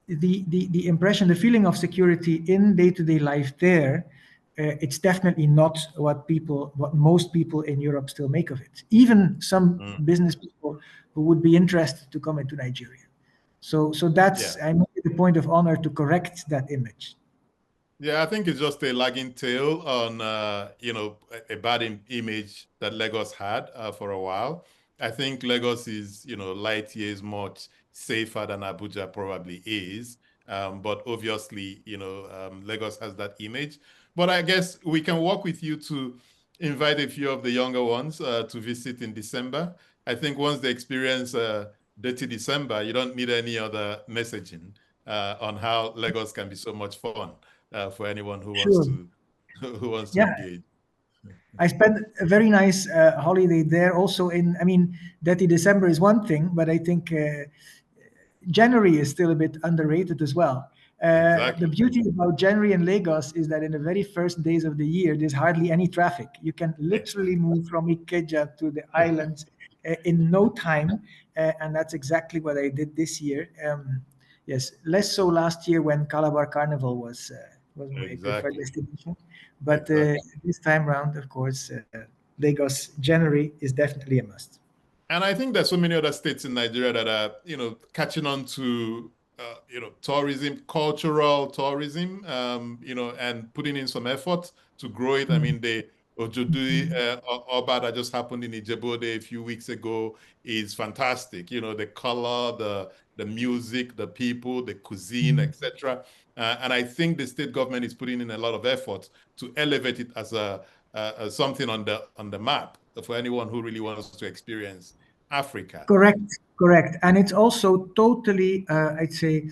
the impression, the feeling of security in day-to-day life there, it's definitely not what most people in Europe still make of it. Even some business people who would be interested to come into Nigeria. So Yeah. that's, I make it a point of honor to correct that image. Yeah, I think it's just a lagging tail on, a bad image that Lagos had for a while. I think Lagos is, light years much safer than Abuja probably is. But obviously, Lagos has that image. But I guess we can work with you to invite a few of the younger ones to visit in December. I think once they experience Dirty December, you don't need any other messaging. on how Lagos can be so much fun for anyone who wants Sure. to Yeah, engage. I spent a very nice holiday there. Also, I mean, dirty December is one thing, but I think January is still a bit underrated as well. The Exactly. beauty about January in Lagos is that in the very first days of the year, there's hardly any traffic. You can literally move from Ikeja to the islands in no time, and that's exactly what I did this year. Yes, less so last year when Calabar Carnival was my preferred Exactly. destination, but Exactly. this time round, of course, Lagos January is definitely a must. And I think there's so many other states in Nigeria that are, catching on to, tourism, cultural tourism, and putting in some effort to grow it. I Mm. mean, the Ojodui Oba that just happened in Ijebu-Ode a few weeks ago is fantastic. The color, the music, the people, the cuisine, Mm. etc. And I think the state government is putting in a lot of effort to elevate it as as something on the map for anyone who really wants to experience Africa. Correct, correct. And it's also totally, I'd say,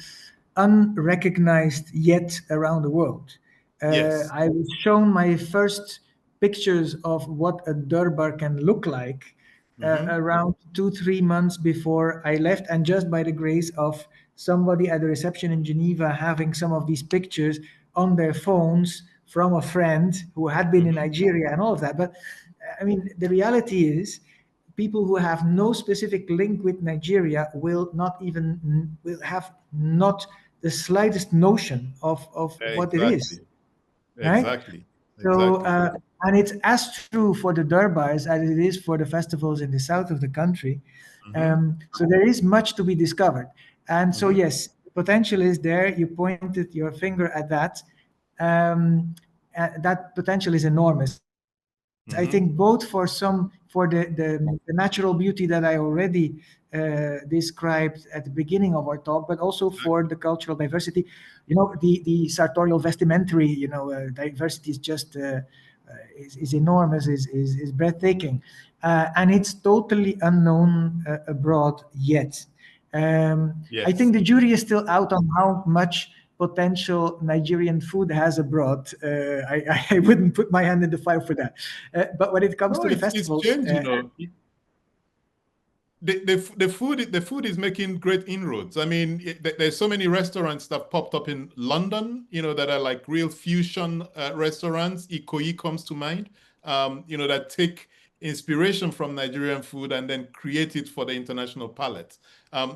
unrecognized yet around the world. Yes. I was shown my first pictures of what a Durbar can look like Hmm. around 2, 3 months before I left, and just by the grace of somebody at the reception in Geneva having some of these pictures on their phones from a friend who had been in Hmm. Nigeria and all of that. But I mean, the reality is people who have no specific link with Nigeria will have not the slightest notion of what it is, Exactly. right? Exactly. So, Exactly. and it's as true for the Durbars as it is for the festivals in the south of the country. Hmm. So there is much to be discovered. And so, Hmm. yes, potential is there. You pointed your finger at that. That potential is enormous. I think both for the natural beauty that I already described at the beginning of our talk, but also for the Exactly. cultural diversity. The sartorial vestimentary, diversity is just is enormous, is breathtaking, and it's totally unknown abroad yet. I Yes. think the jury is still out on how much potential Nigerian food has abroad. I wouldn't put my hand in the fire for that. But when it comes No, to the it's festivals, changed, the food is making great inroads. I mean, there's so many restaurants that popped up in London, that are like real fusion restaurants. Ikoyi comes to mind, that take inspiration from Nigerian food and then create it for the international palate.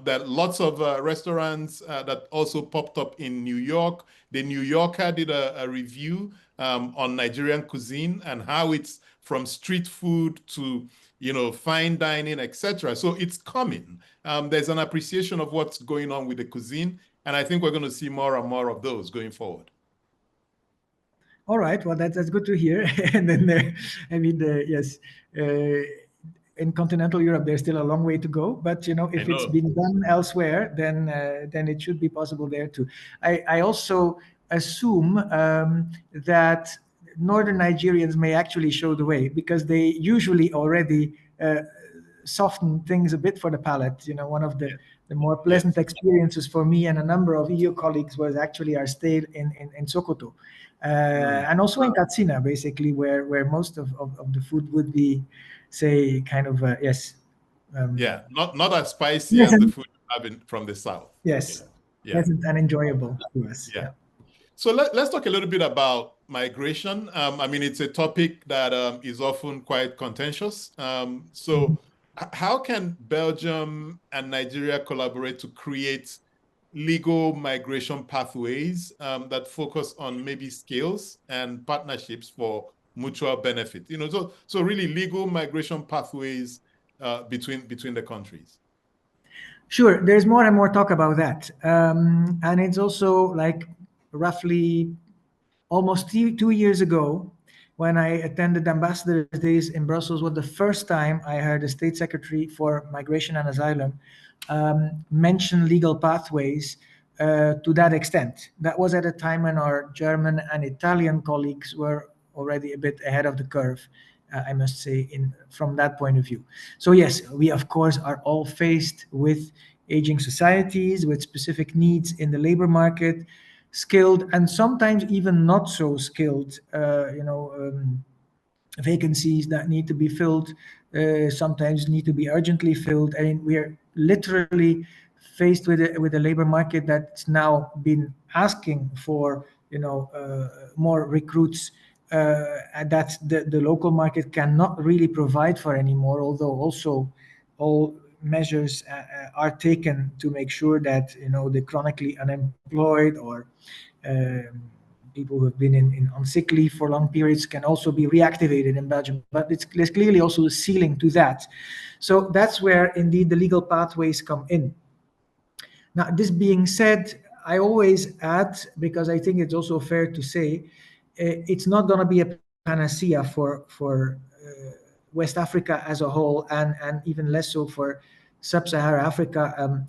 There are lots of restaurants that also popped up in New York. The New Yorker did a review on Nigerian cuisine and how it's from street food to fine dining, etc. So it's coming. There's an appreciation of what's going on with the cuisine, and I think we're going to see more and more of those going forward. all right, well that's good to hear. And then I mean, yes. In continental Europe, there's still a long way to go, but I if it's know. been done elsewhere, then it should be possible there too. I also assume that northern Nigerians may actually show the way because they usually already soften things a bit for the palate. One of the more pleasant Yes. experiences for me and a number of EU colleagues was actually our stay in Sokoto. Mm. And also in Katsina, basically, where most of the food would be, say, kind of, yes. Yeah. Not as spicy as the Pleasant, food you have from the south. Yeah. yes, Yeah. pleasant and enjoyable to us. Yeah. Yeah. So let's talk a little bit about migration. I mean, it's a topic that is often quite contentious. So, how can Belgium and Nigeria collaborate to create legal migration pathways that focus on maybe skills and partnerships for mutual benefit? So really legal migration pathways between the countries. Sure, there's more and more talk about that. And it's also like roughly almost 2 years ago when I attended Ambassador's Days in Brussels was the first time I heard the State Secretary for Migration and Asylum mention legal pathways to that extent. That was at a time when our German and Italian colleagues were already a bit ahead of the curve, I must say, from that point of view. So yes, we of course are all faced with aging societies with specific needs in the labor market, skilled and sometimes even not so skilled, vacancies that need to be filled, sometimes need to be urgently filled. I mean, we are literally faced with a labor market that's now been asking for more recruits that the local market cannot really provide for anymore. Although also all measures are taken to make sure that the chronically unemployed or people who have been on sick leave for long periods can also be reactivated in Belgium. But there's clearly also a ceiling to that. So that's where indeed the legal pathways come in. Now, this being said, I always add, because I think it's also fair to say, it's not going to be a panacea for West Africa as a whole, and even less so for Sub-Saharan Africa.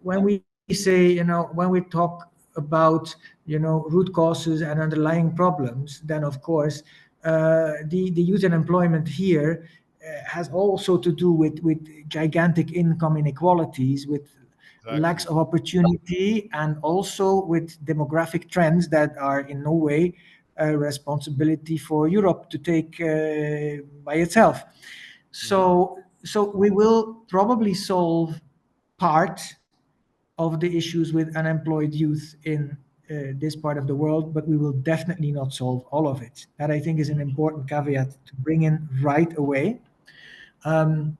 When we say, when we talk about, root causes and underlying problems, then of course, the youth unemployment here has also to do with gigantic income inequalities, with lacks of opportunity, and also with demographic trends that are in no way a responsibility for Europe to take by itself. So we will probably solve part of the issues with unemployed youth in this part of the world, but we will definitely not solve all of it. That, I think, is an important caveat to bring in right away. And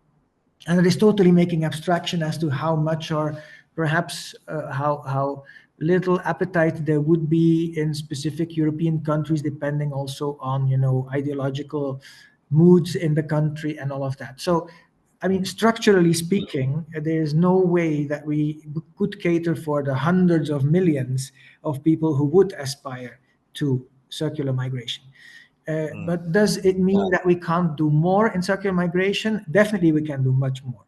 it is totally making abstraction as to how much or perhaps how little appetite there would be in specific European countries, depending also on ideological moods in the country and all of that. So, I mean, structurally speaking, there is no way that we could cater for the hundreds of millions of people who would aspire to circular migration. But does it mean that we can't do more in circular migration? Definitely we can do much more.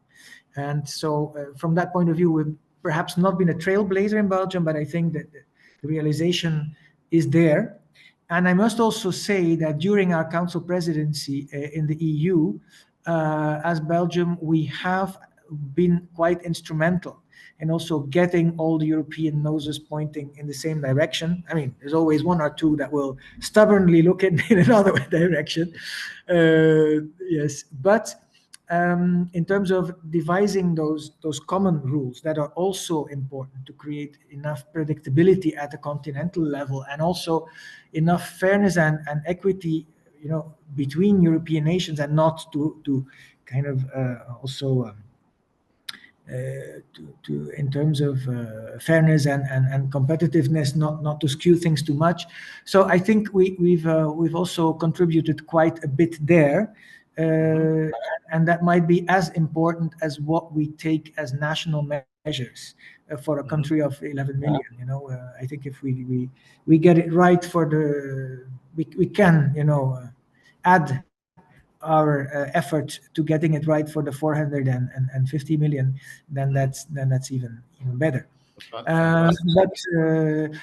And so from that point of view, we've perhaps not been a trailblazer in Belgium, but I think that the realization is there. And I must also say that during our council presidency in the EU, as Belgium, we have been quite instrumental in also getting all the European noses pointing in the same direction. I mean, there's always one or two that will stubbornly look in another direction. Yes, but in terms of devising those common rules that are also important to create enough predictability at the continental level, and also enough fairness and equity, between European nations, and not to kind of also to in terms of fairness and competitiveness, not to skew things too much. So I think we've also contributed quite a bit there. And that might be as important as what we take as national measures for a country of 11 million. I think if we get it right we can add our effort to getting it right for the 450 million, then that's even better.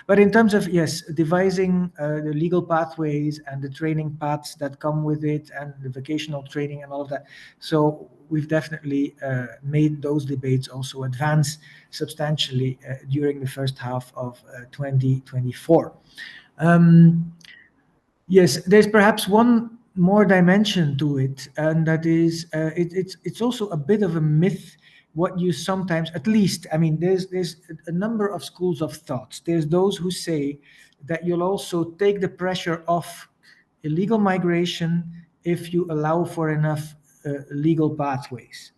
But in terms of, yes, devising the legal pathways and the training paths that come with it, and the vocational training and all of that, so we've definitely made those debates also advance substantially during the first half of 2024. Yes, there's perhaps one more dimension to it, and that is it's also a bit of a myth what you sometimes, at least, I mean, there's a number of schools of thoughts. There's those who say that you'll also take the pressure off illegal migration if you allow for enough legal pathways.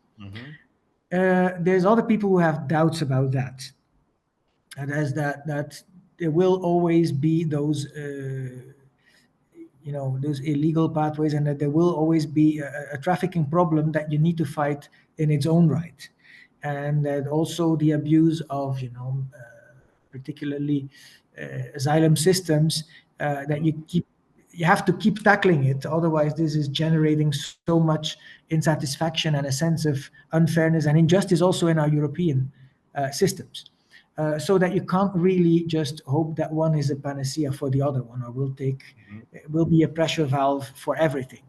There's other people who have doubts about that, and as that there will always be those those illegal pathways, and that there will always be a trafficking problem that you need to fight in its own right, and that also the abuse of particularly asylum systems, that you have to keep tackling it, otherwise this is generating so much insatisfaction and a sense of unfairness and injustice also in our European systems. So that you can't really just hope that one is a panacea for the other one, or will be a pressure valve for everything.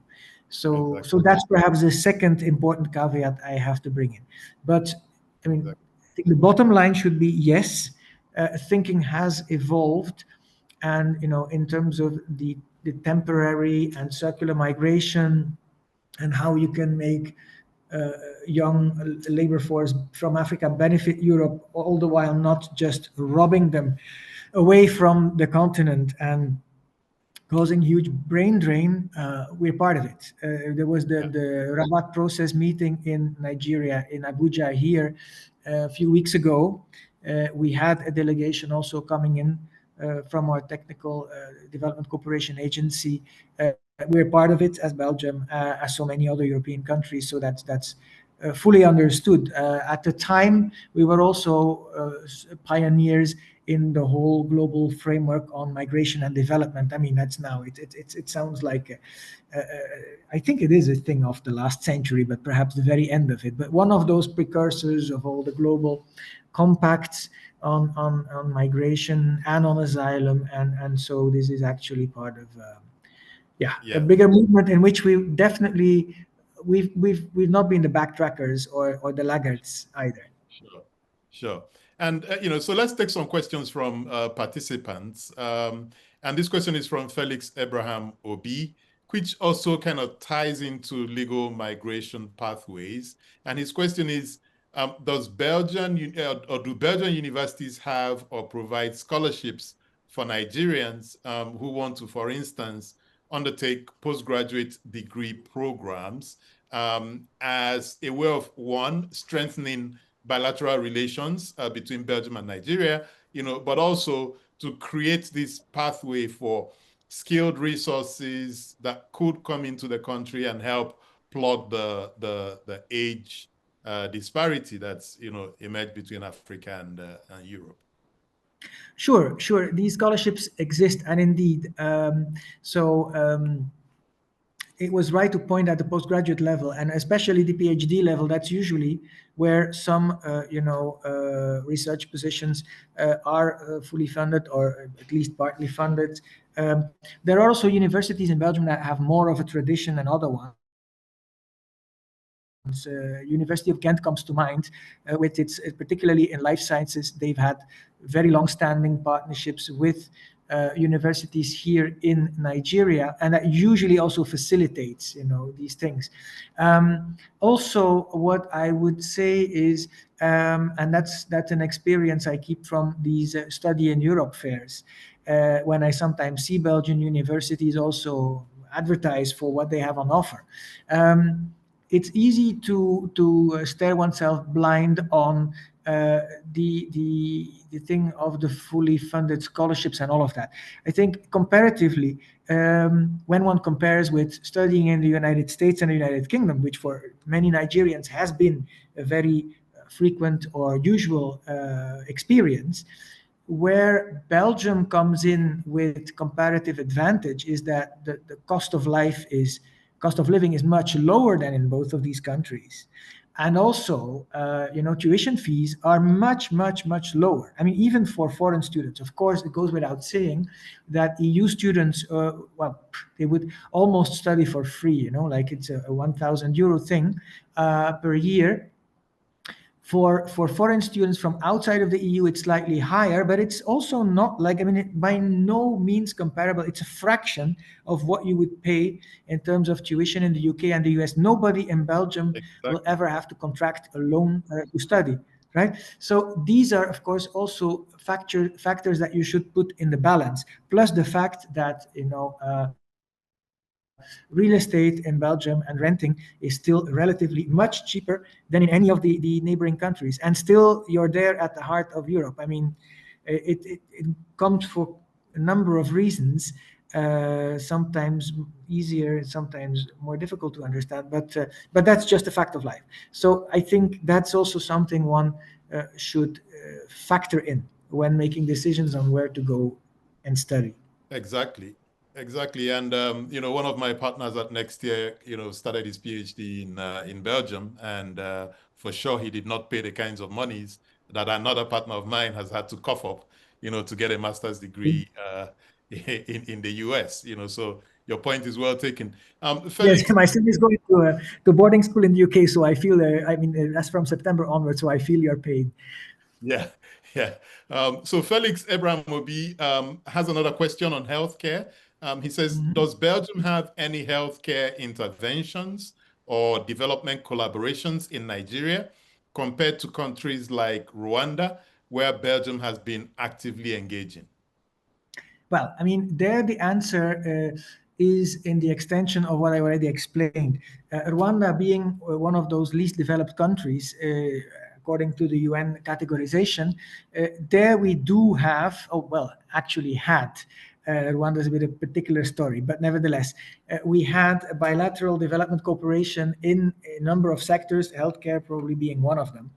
So that's perhaps the second important caveat I have to bring in. But I mean, I think the bottom line should be yes, thinking has evolved, and in terms of the temporary and circular migration, and how you can make young labor force from Africa benefit Europe, all the while not just robbing them away from the continent and causing huge brain drain. We're part of it. There was the Rabat process meeting in Nigeria, in Abuja here, a few weeks ago. We had a delegation also coming in from our technical development cooperation agency. We're part of it as Belgium, as so many other European countries. So that's fully understood. At the time, we were also pioneers in the whole global framework on migration and development. I mean, that's now, it sounds like, I think it is a thing of the last century, but perhaps the very end of it. But one of those precursors of all the global compacts on migration and on asylum. And so this is actually part of, a bigger movement in which we definitely, we've not been the backtrackers or the laggards either. Sure. And, so let's take some questions from participants. And this question is from Felix Abraham Obi, which also kind of ties into legal migration pathways. And his question is, do Belgian universities have or provide scholarships for Nigerians who want to, for instance, undertake postgraduate degree programs as a way of, one, strengthening bilateral relations between Belgium and Nigeria, but also to create this pathway for skilled resources that could come into the country and help plug the age disparity that's emerged between Africa and Europe. Sure. These scholarships exist, and indeed, it was right to point at the postgraduate level, and especially the PhD level. That's usually where some, research positions are fully funded, or at least partly funded. There are also universities in Belgium that have more of a tradition than other ones. University of Ghent comes to mind, with its, particularly in life sciences, they've had very long-standing partnerships with universities here in Nigeria, and that usually also facilitates, these things. Also, what I would say is, and that's an experience I keep from these study in Europe fairs, when I sometimes see Belgian universities also advertise for what they have on offer. It's easy to stare oneself blind on the thing of the fully funded scholarships and all of that. I think comparatively, when one compares with studying in the United States and the United Kingdom, which for many Nigerians has been a very frequent or usual experience, where Belgium comes in with comparative advantage is that the cost of living is much lower than in both of these countries. And also, tuition fees are much, much, much lower. I mean, even for foreign students. Of course, it goes without saying that EU students, they would almost study for free, like it's a 1,000 euro thing per year. For foreign students from outside of the EU, it's slightly higher, but it's also not like, by no means comparable. It's a fraction of what you would pay in terms of tuition in the UK and the US. Nobody in Belgium will ever have to contract a loan to study, right? So these are, of course, also factors that you should put in the balance. Plus the fact that, real estate in Belgium and renting is still relatively much cheaper than in any of the neighboring countries. And still, you're there at the heart of Europe. I mean, it comes for a number of reasons, sometimes easier, sometimes more difficult to understand, but that's just a fact of life. So I think that's also something one should factor in when making decisions on where to go and study. Exactly. And, one of my partners at Nextier, started his PhD in Belgium. And for sure, he did not pay the kinds of monies that another partner of mine has had to cough up, to get a master's degree in the US, so your point is well taken. Yes, Felix, my son is going to boarding school in the UK, so I feel, that's from September onwards, so I feel your pain. yeah, yeah. So Felix Abraham Mobi has another question on healthcare. He says, does Belgium have any healthcare interventions or development collaborations in Nigeria compared to countries like Rwanda, where Belgium has been actively engaging? Well, I mean, there the answer is in the extension of what I already explained. Rwanda being one of those least developed countries, according to the UN categorization, there we do have, actually had, Rwanda is a bit of a particular story, but nevertheless, we had a bilateral development cooperation in a number of sectors, healthcare probably being one of them.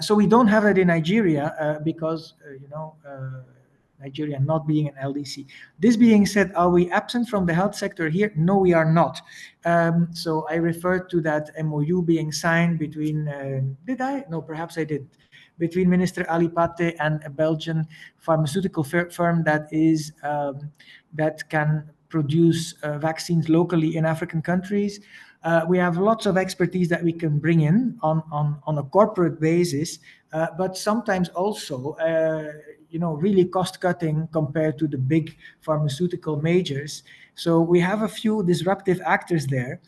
So we don't have that in Nigeria because, Nigeria not being an LDC. This being said, are we absent from the health sector here? No, we are not. So I referred to that MOU being signed between, did I? No, perhaps I did. Between Minister Ali Pate and a Belgian pharmaceutical firm that can produce vaccines locally in African countries. We have lots of expertise that we can bring in on a corporate basis, but sometimes also really cost cutting compared to the big pharmaceutical majors. So we have a few disruptive actors there.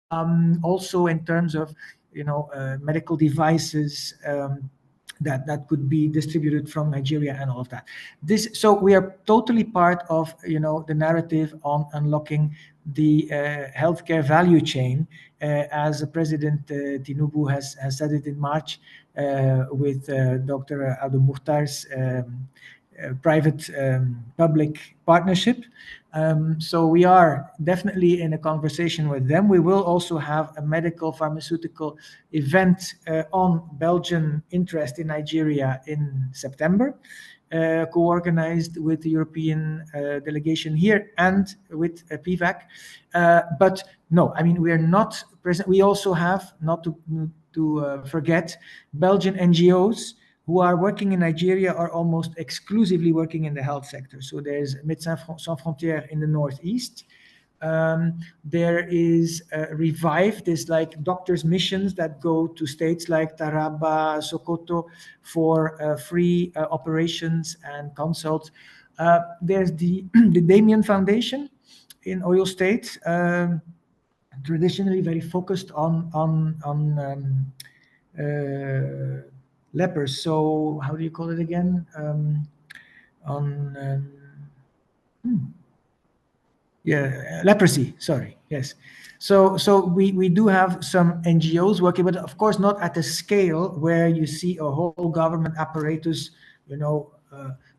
Also in terms of medical devices that could be distributed from Nigeria and all of that. So we are totally part of the narrative on unlocking the healthcare value chain, as President Tinubu has said it in March with Dr. Abdul Mukhtar's private public partnership. So we are definitely in a conversation with them. We will also have a medical pharmaceutical event on Belgian interest in Nigeria in September, co-organized with the European delegation here and with PVAC. But no, I mean, we are not present. We also have, not to forget, Belgian NGOs who are working in Nigeria are almost exclusively working in the health sector. So there's Médecins Sans Frontières in the northeast. There is Revive, there's like doctors' missions that go to states like Taraba, Sokoto for free operations and consults. There's the Damien Foundation in Oyo State, traditionally very focused on lepers. So how do you call it again? Leprosy. Sorry. Yes. So we do have some NGOs working, but of course not at a scale where you see a whole government apparatus,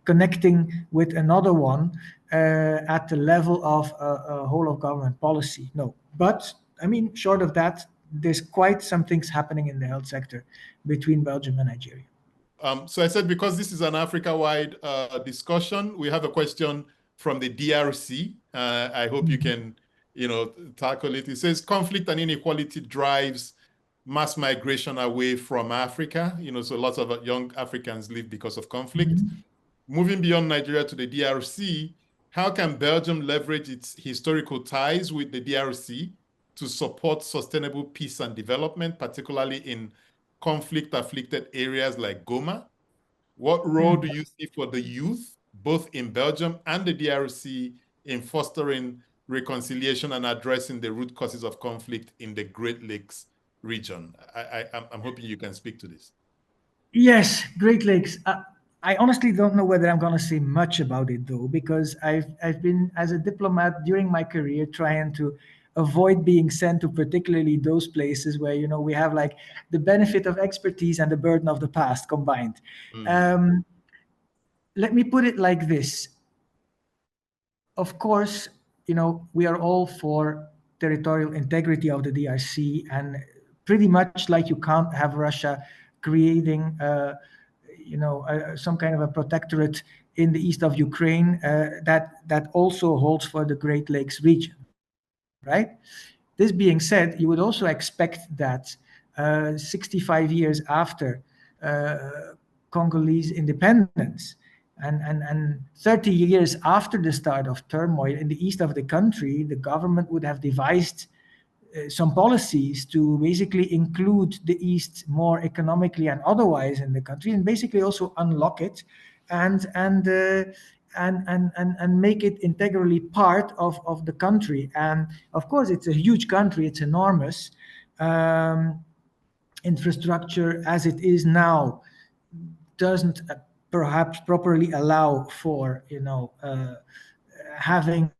connecting with another one at the level of a whole of government policy. No, but I mean, short of that, there's quite some things happening in the health sector between Belgium and Nigeria. So I said, because this is an Africa-wide discussion, we have a question from the DRC. I hope you can, tackle it. It says, conflict and inequality drives mass migration away from Africa. So lots of young Africans live because of conflict. Moving beyond Nigeria to the DRC, how can Belgium leverage its historical ties with the DRC to support sustainable peace and development, particularly in conflict-afflicted areas like Goma? What role do you see for the youth, both in Belgium and the DRC, in fostering reconciliation and addressing the root causes of conflict in the Great Lakes region? I'm hoping you can speak to this. Yes, Great Lakes. I honestly don't know whether I'm going to say much about it, though, because I've been, as a diplomat during my career, trying to avoid being sent to particularly those places where we have like the benefit of expertise and the burden of the past combined. Let me put it like this. Of course, we are all for territorial integrity of the DRC, and pretty much like you can't have Russia creating some kind of a protectorate in the east of Ukraine, that also holds for the Great Lakes region, right? This being said, you would also expect that 65 years after Congolese independence, And 30 years after the start of turmoil in the east of the country, the government would have devised some policies to basically include the East more economically and otherwise in the country, and basically also unlock it and make it integrally part of the country. And of course, it's a huge country; it's enormous. Infrastructure as it is now doesn't perhaps properly allow for having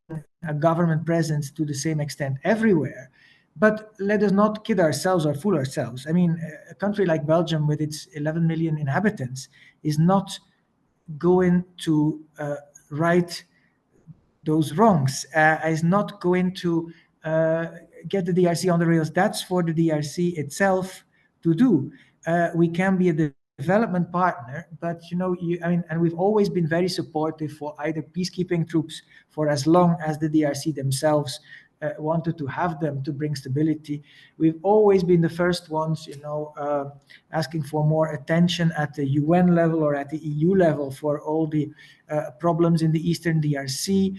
a government presence to the same extent everywhere. But let us not kid ourselves or fool ourselves. I mean, a country like Belgium, with its 11 million inhabitants, is not going to right those wrongs, is not going to get the DRC on the rails. That's for the DRC itself to do. We can be a development partner, but and we've always been very supportive for either peacekeeping troops for as long as the DRC themselves wanted to have them to bring stability. We've always been the first ones, asking for more attention at the UN level or at the EU level for all the problems in the Eastern DRC,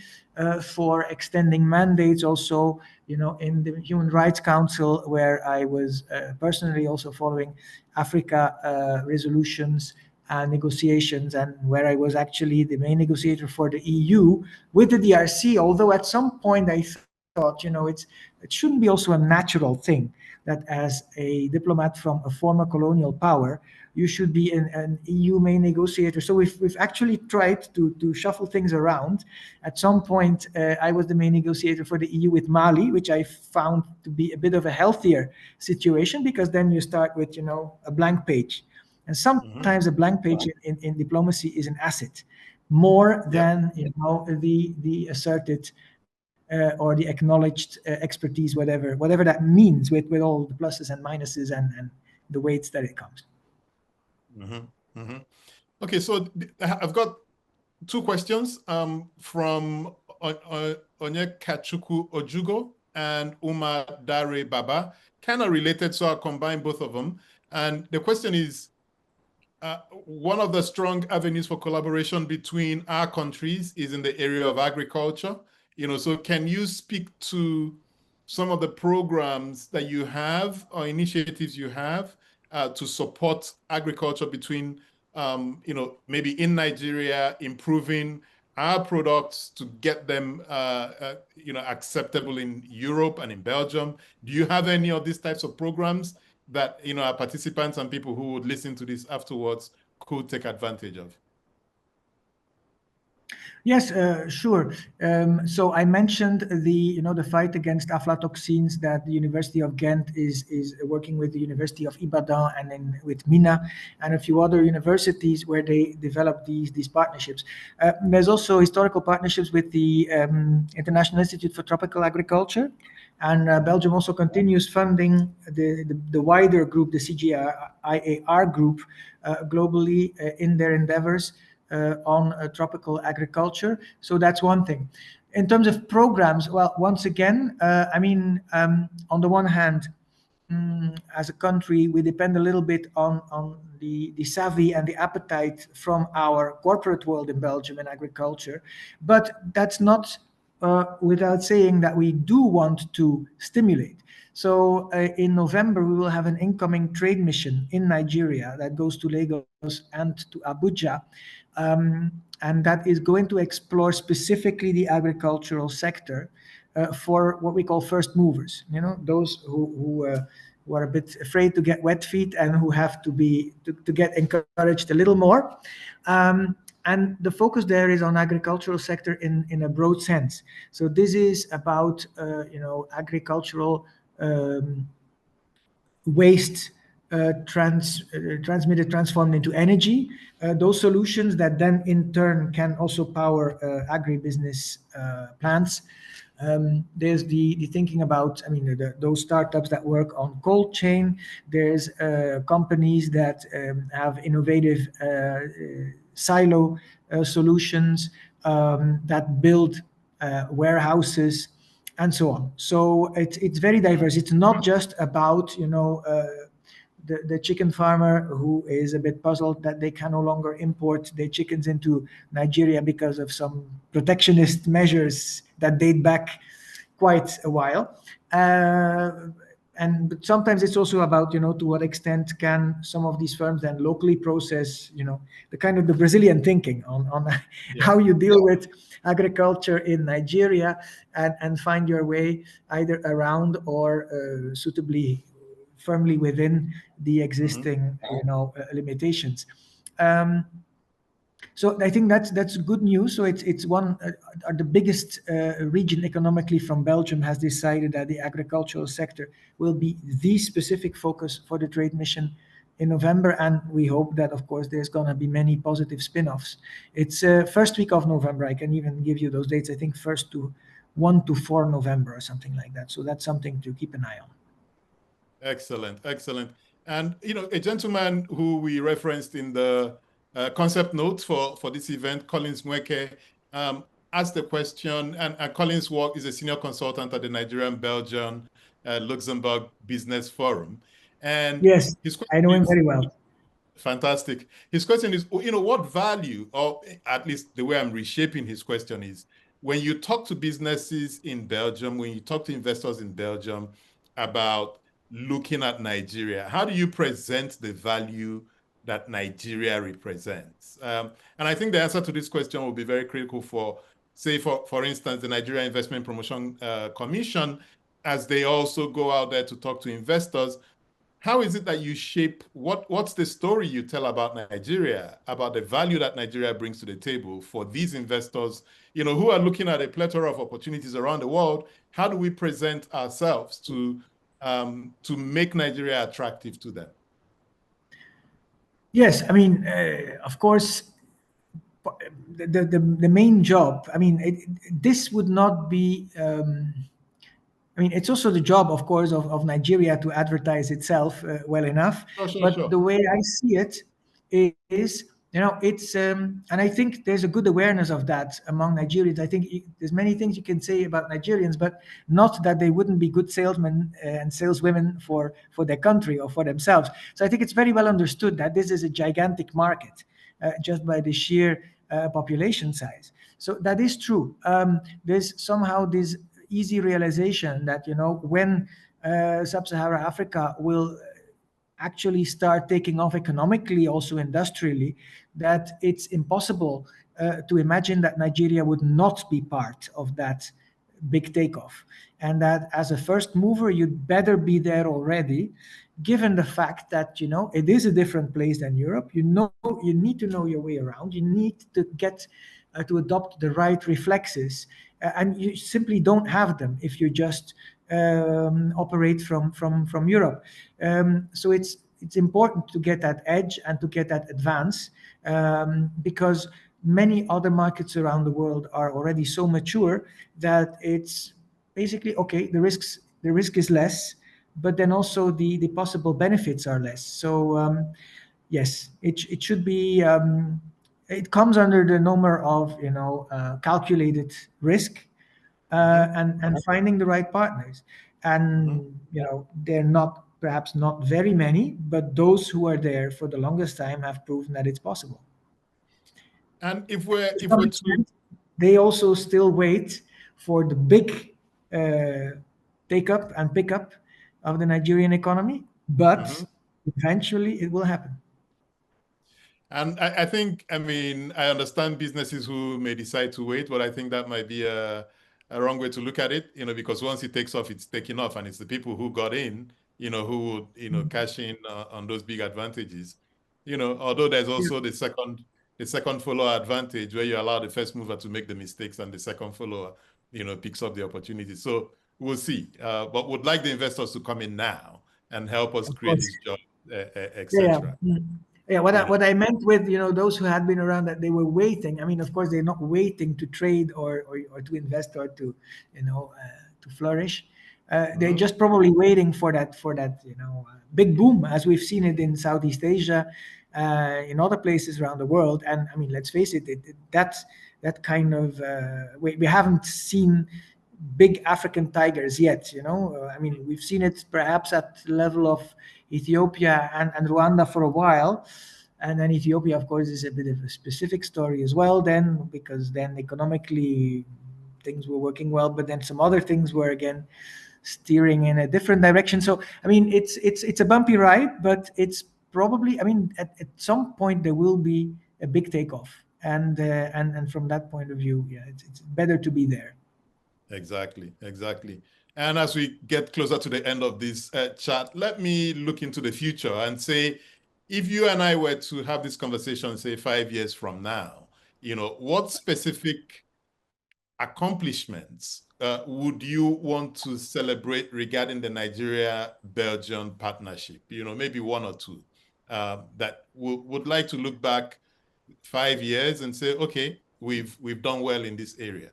for extending mandates also, in the Human Rights Council, where I was personally also following Africa resolutions and negotiations, and where I was actually the main negotiator for the EU with the DRC. Although at some point I thought, it shouldn't be also a natural thing that as a diplomat from a former colonial power, you should be an EU main negotiator. So we've actually tried to shuffle things around. At some point, I was the main negotiator for the EU with Mali, which I found to be a bit of a healthier situation, because then you start with, a blank page. And sometimes a blank page in diplomacy is an asset, more than the asserted or the acknowledged expertise, whatever that means, with all the pluses and minuses and the weights that it comes. Okay, so I've got two questions from Onyekachuku Ojugo and Umar Dare Baba, kind of related, so I'll combine both of them. And the question is, one of the strong avenues for collaboration between our countries is in the area of agriculture. So can you speak to some of the programs that you have or initiatives you have to support agriculture between, maybe in Nigeria, improving our products to get them, acceptable in Europe and in Belgium? Do you have any of these types of programs that, our participants and people who would listen to this afterwards could take advantage of? Yes, sure. So I mentioned the fight against aflatoxins that the University of Ghent is working with the University of Ibadan and then with Mina and a few other universities where they develop these partnerships. There's also historical partnerships with the International Institute for Tropical Agriculture, and Belgium also continues funding the wider group, the CGIAR group, globally in their endeavors on tropical agriculture. So that's one thing. In terms of programs, well, once again, on the one hand, as a country, we depend a little bit on the savvy and the appetite from our corporate world in Belgium in agriculture. But that's not without saying that we do want to stimulate. So in November, we will have an incoming trade mission in Nigeria that goes to Lagos and to Abuja. And that is going to explore specifically the agricultural sector for what we call first movers, those who are a bit afraid to get wet feet and who have to get encouraged a little more. And the focus there is on agricultural sector in a broad sense. So this is about agricultural waste transformed into energy. Those solutions that then in turn can also power agribusiness plants. There's the thinking about, those startups that work on cold chain. There's companies that have innovative silo solutions that build warehouses and so on. So it's very diverse. It's not just about the chicken farmer who is a bit puzzled that they can no longer import their chickens into Nigeria because of some protectionist measures that date back quite a while. But sometimes it's also about, to what extent can some of these firms then locally process, the kind of the Brazilian thinking on how you deal with agriculture in Nigeria, and find your way either around or suitably firmly within the existing limitations. So I think that's good news. So it's one the biggest region economically from Belgium has decided that the agricultural sector will be the specific focus for the trade mission in November, and we hope that, of course, there's going to be many positive spin-offs. It's first week of November. I can even give you those dates. I think 1 to 4 November or something like that. So that's something to keep an eye on. Excellent, excellent. And a gentleman who we referenced in the concept notes for this event, Collins Mweke, asked the question, and Collins' work is a senior consultant at the Nigerian Belgian Luxembourg Business Forum. And yes, I know him very well. Fantastic. His question is, what value, or at least the way I'm reshaping his question is, when you talk to businesses in Belgium, when you talk to investors in Belgium about looking at Nigeria, how do you present the value that Nigeria represents? And I think the answer to this question will be very critical for, say, for instance, the Nigeria Investment Promotion Commission, as they also go out there to talk to investors. How is it that you shape, what's the story you tell about Nigeria, about the value that Nigeria brings to the table for these investors, who are looking at a plethora of opportunities around the world? How do we present ourselves to make Nigeria attractive to them? Yes, I mean, of course, the main job, I mean, this would not be, I mean, it's also the job, of course, of Nigeria to advertise itself well enough. Sure. The way I see it is, it's, and I think there's a good awareness of that among Nigerians. I think there's many things you can say about Nigerians, but not that they wouldn't be good salesmen and saleswomen for their country or for themselves. So I think it's very well understood that this is a gigantic market just by the sheer population size. So that is true. There's somehow this easy realization that, when sub-Saharan Africa will actually start taking off economically, also industrially, that it's impossible to imagine that Nigeria would not be part of that big takeoff. And that as a first mover, you'd better be there already, given the fact that, it is a different place than Europe. You need to know your way around. You need to get to adopt the right reflexes. And you simply don't have them if you just operate from Europe. So it's important to get that edge and to get that advance, because many other markets around the world are already so mature that it's basically, okay, the risk is less, but then also the possible benefits are less. So yes, it should be. It comes under the number of calculated risk, and finding the right partners. And they're perhaps not very many, but those who are there for the longest time have proven that it's possible. And they also still wait for the big take up and pick up of the Nigerian economy, but eventually it will happen. And I think, I mean, I understand businesses who may decide to wait, but I think that might be a wrong way to look at it, because once it takes off, it's taking off, and it's the people who got in, who would, cash in on those big advantages. Although there's also the second follower advantage, where you allow the first mover to make the mistakes and the second follower, picks up the opportunity. So we'll see. But would like the investors to come in now and help us create this job, etc. Yeah, what I meant with those who had been around, that they were waiting. I mean, of course, they're not waiting to trade or to invest or to to flourish. They're just probably waiting for that big boom, as we've seen it in Southeast Asia, in other places around the world. And I mean, let's face it, that kind of we haven't seen big African tigers yet. I mean, we've seen it perhaps at the level of Ethiopia and Rwanda for a while. And then Ethiopia, of course, is a bit of a specific story as well, then, because then economically things were working well, but then some other things were again steering in a different direction. So, I mean, it's a bumpy ride, but it's probably, I mean, at some point there will be a big takeoff. And from that point of view, yeah, it's better to be there. Exactly, exactly. And as we get closer to the end of this chat, let me look into the future and say, if you and I were to have this conversation, say 5 years from now, what specific accomplishments would you want to celebrate regarding the Nigeria-Belgian partnership? Maybe one or two that would like to look back 5 years and say, okay, we've done well in this area.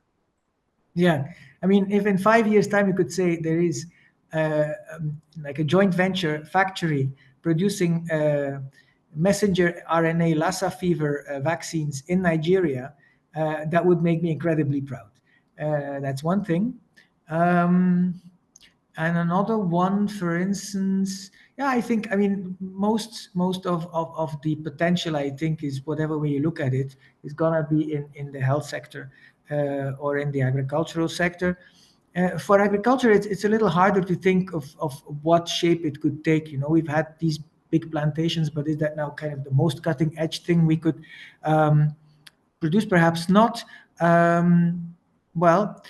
Yeah, I mean, if in 5 years' time you could say there is like a joint venture factory producing messenger RNA Lassa fever vaccines in Nigeria, that would make me incredibly proud. That's one thing. And another one, for instance, yeah, I think, I mean, most of the potential, I think, is whatever way you look at it, is gonna be in the health sector or in the agricultural sector. For agriculture, it's a little harder to think of what shape it could take. We've had these big plantations, but is that now kind of the most cutting edge thing we could produce? Perhaps not. Well,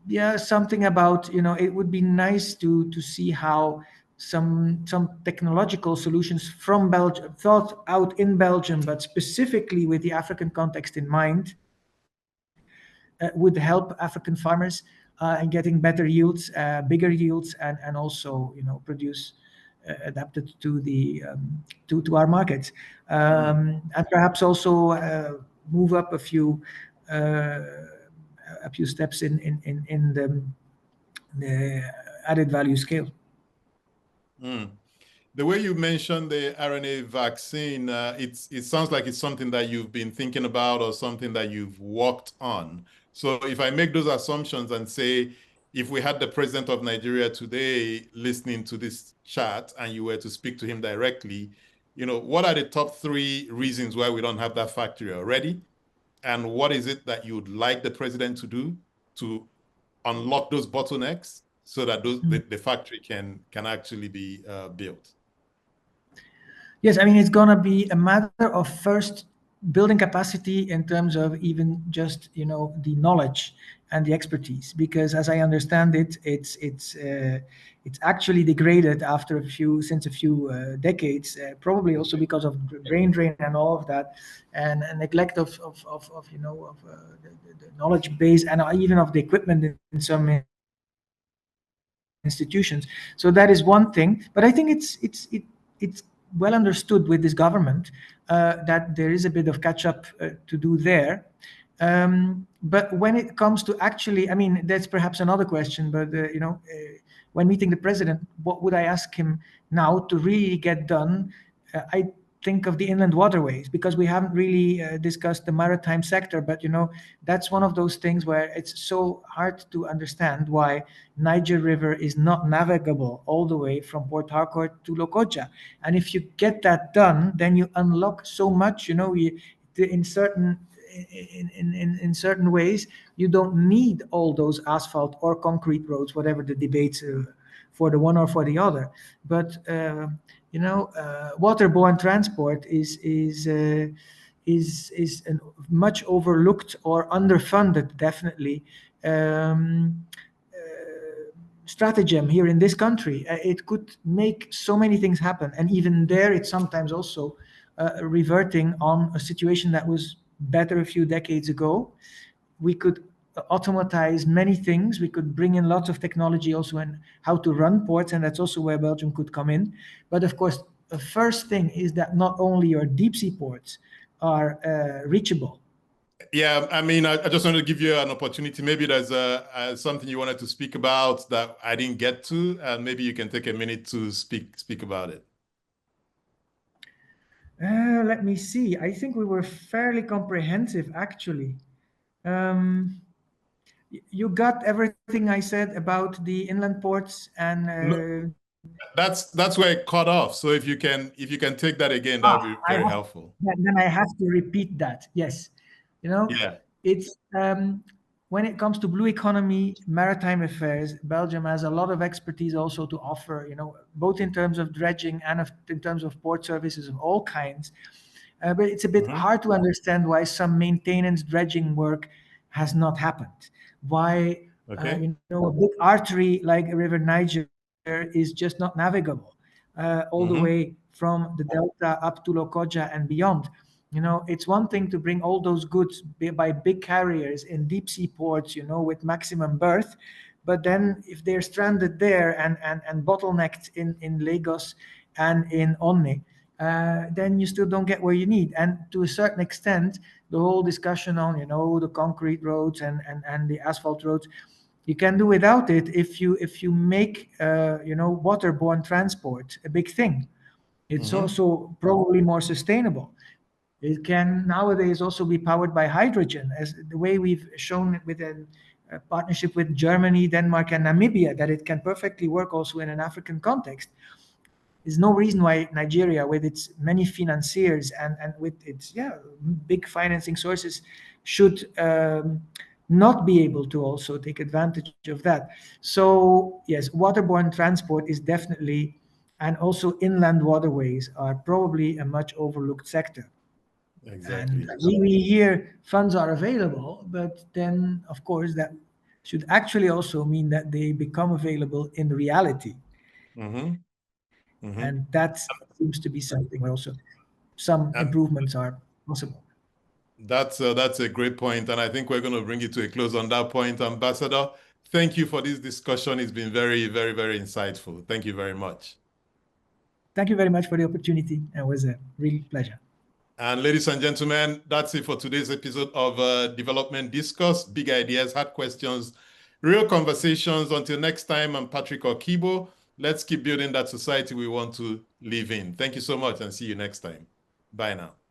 yeah, something about, it would be nice to see how some technological solutions from Belgium, thought out in Belgium, but specifically with the African context in mind, would help African farmers in getting better yields, bigger yields, and also, produce adapted to the to our markets, and perhaps also move up a few steps in the added value scale. The way you mentioned the RNA vaccine, it sounds like it's something that you've been thinking about or something that you've worked on. So if I make those assumptions and say, if we had the president of Nigeria today listening to this chat and you were to speak to him directly, what are the top 3 reasons why we don't have that factory already? And what is it that you would like the president to do to unlock those bottlenecks so that the factory can actually be built? Yes, I mean, it's going to be a matter of first building capacity in terms of even just, the knowledge and the expertise, because as I understand it, it's actually degraded since a few decades, probably also because of brain drain and all of that, and neglect of the knowledge base and even of the equipment in some institutions. So that is one thing, but I think it's well understood with this government that there is a bit of catch up to do there. But when it comes to actually, I mean, that's perhaps another question, but when meeting the president, what would I ask him now to really get done? I think of the inland waterways, because we haven't really discussed the maritime sector, but that's one of those things where it's so hard to understand why Niger River is not navigable all the way from Port Harcourt to Lokoja. And if you get that done, then you unlock so much. In certain ways, you don't need all those asphalt or concrete roads, whatever the debates for the one or for the other. But waterborne transport is a much overlooked or underfunded, definitely, stratagem here in this country. It could make so many things happen, and even there, it's sometimes also reverting on a situation that was better a few decades ago. We could automatize many things. We could bring in lots of technology also in how to run ports, and that's also where Belgium could come in. But of course, the first thing is that not only your deep sea ports are reachable. Yeah, I mean, I just wanted to give you an opportunity. Maybe there's something you wanted to speak about that I didn't get to, and maybe you can take a minute to speak about it. Let me see. I think we were fairly comprehensive, actually. You got everything I said about the inland ports and No, that's where it cut off. So if you can take that again, that would be very helpful. Then I have to repeat that. Yes, Yeah. it's when it comes to blue economy, maritime affairs, Belgium has a lot of expertise also to offer. Both in terms of dredging and in terms of port services of all kinds. But it's a bit hard to understand why some maintenance dredging work has not happened. Why a big artery like River Niger is just not navigable all the way from the delta up to Lokoja and beyond. It's one thing to bring all those goods by big carriers in deep sea ports, with maximum berth, but then if they're stranded there and bottlenecked in Lagos and in Onne, then you still don't get where you need. And to a certain extent, the whole discussion on the concrete roads and the asphalt roads, you can do without it if you make waterborne transport a big thing. It's also probably more sustainable. It can nowadays also be powered by hydrogen, as the way we've shown with a partnership with Germany, Denmark, and Namibia, that it can perfectly work also in an African context. There's no reason why Nigeria, with its many financiers and with its big financing sources, should not be able to also take advantage of that. So yes, waterborne transport is definitely, and also inland waterways are probably a much overlooked sector. Exactly. And we hear funds are available, but then of course that should actually also mean that they become available in reality. And that seems to be something where also some improvements are possible. That's a great point, and I think we're going to bring it to a close on that point. Ambassador, thank you for this discussion. It's been very, very, very insightful. Thank you very much. Thank you very much for the opportunity. It was a real pleasure. And ladies and gentlemen, that's it for today's episode of Development Discuss. Big ideas, hard questions, real conversations. Until next time, I'm Patrick Okigbo. Let's keep building that society we want to live in. Thank you so much and see you next time. Bye now.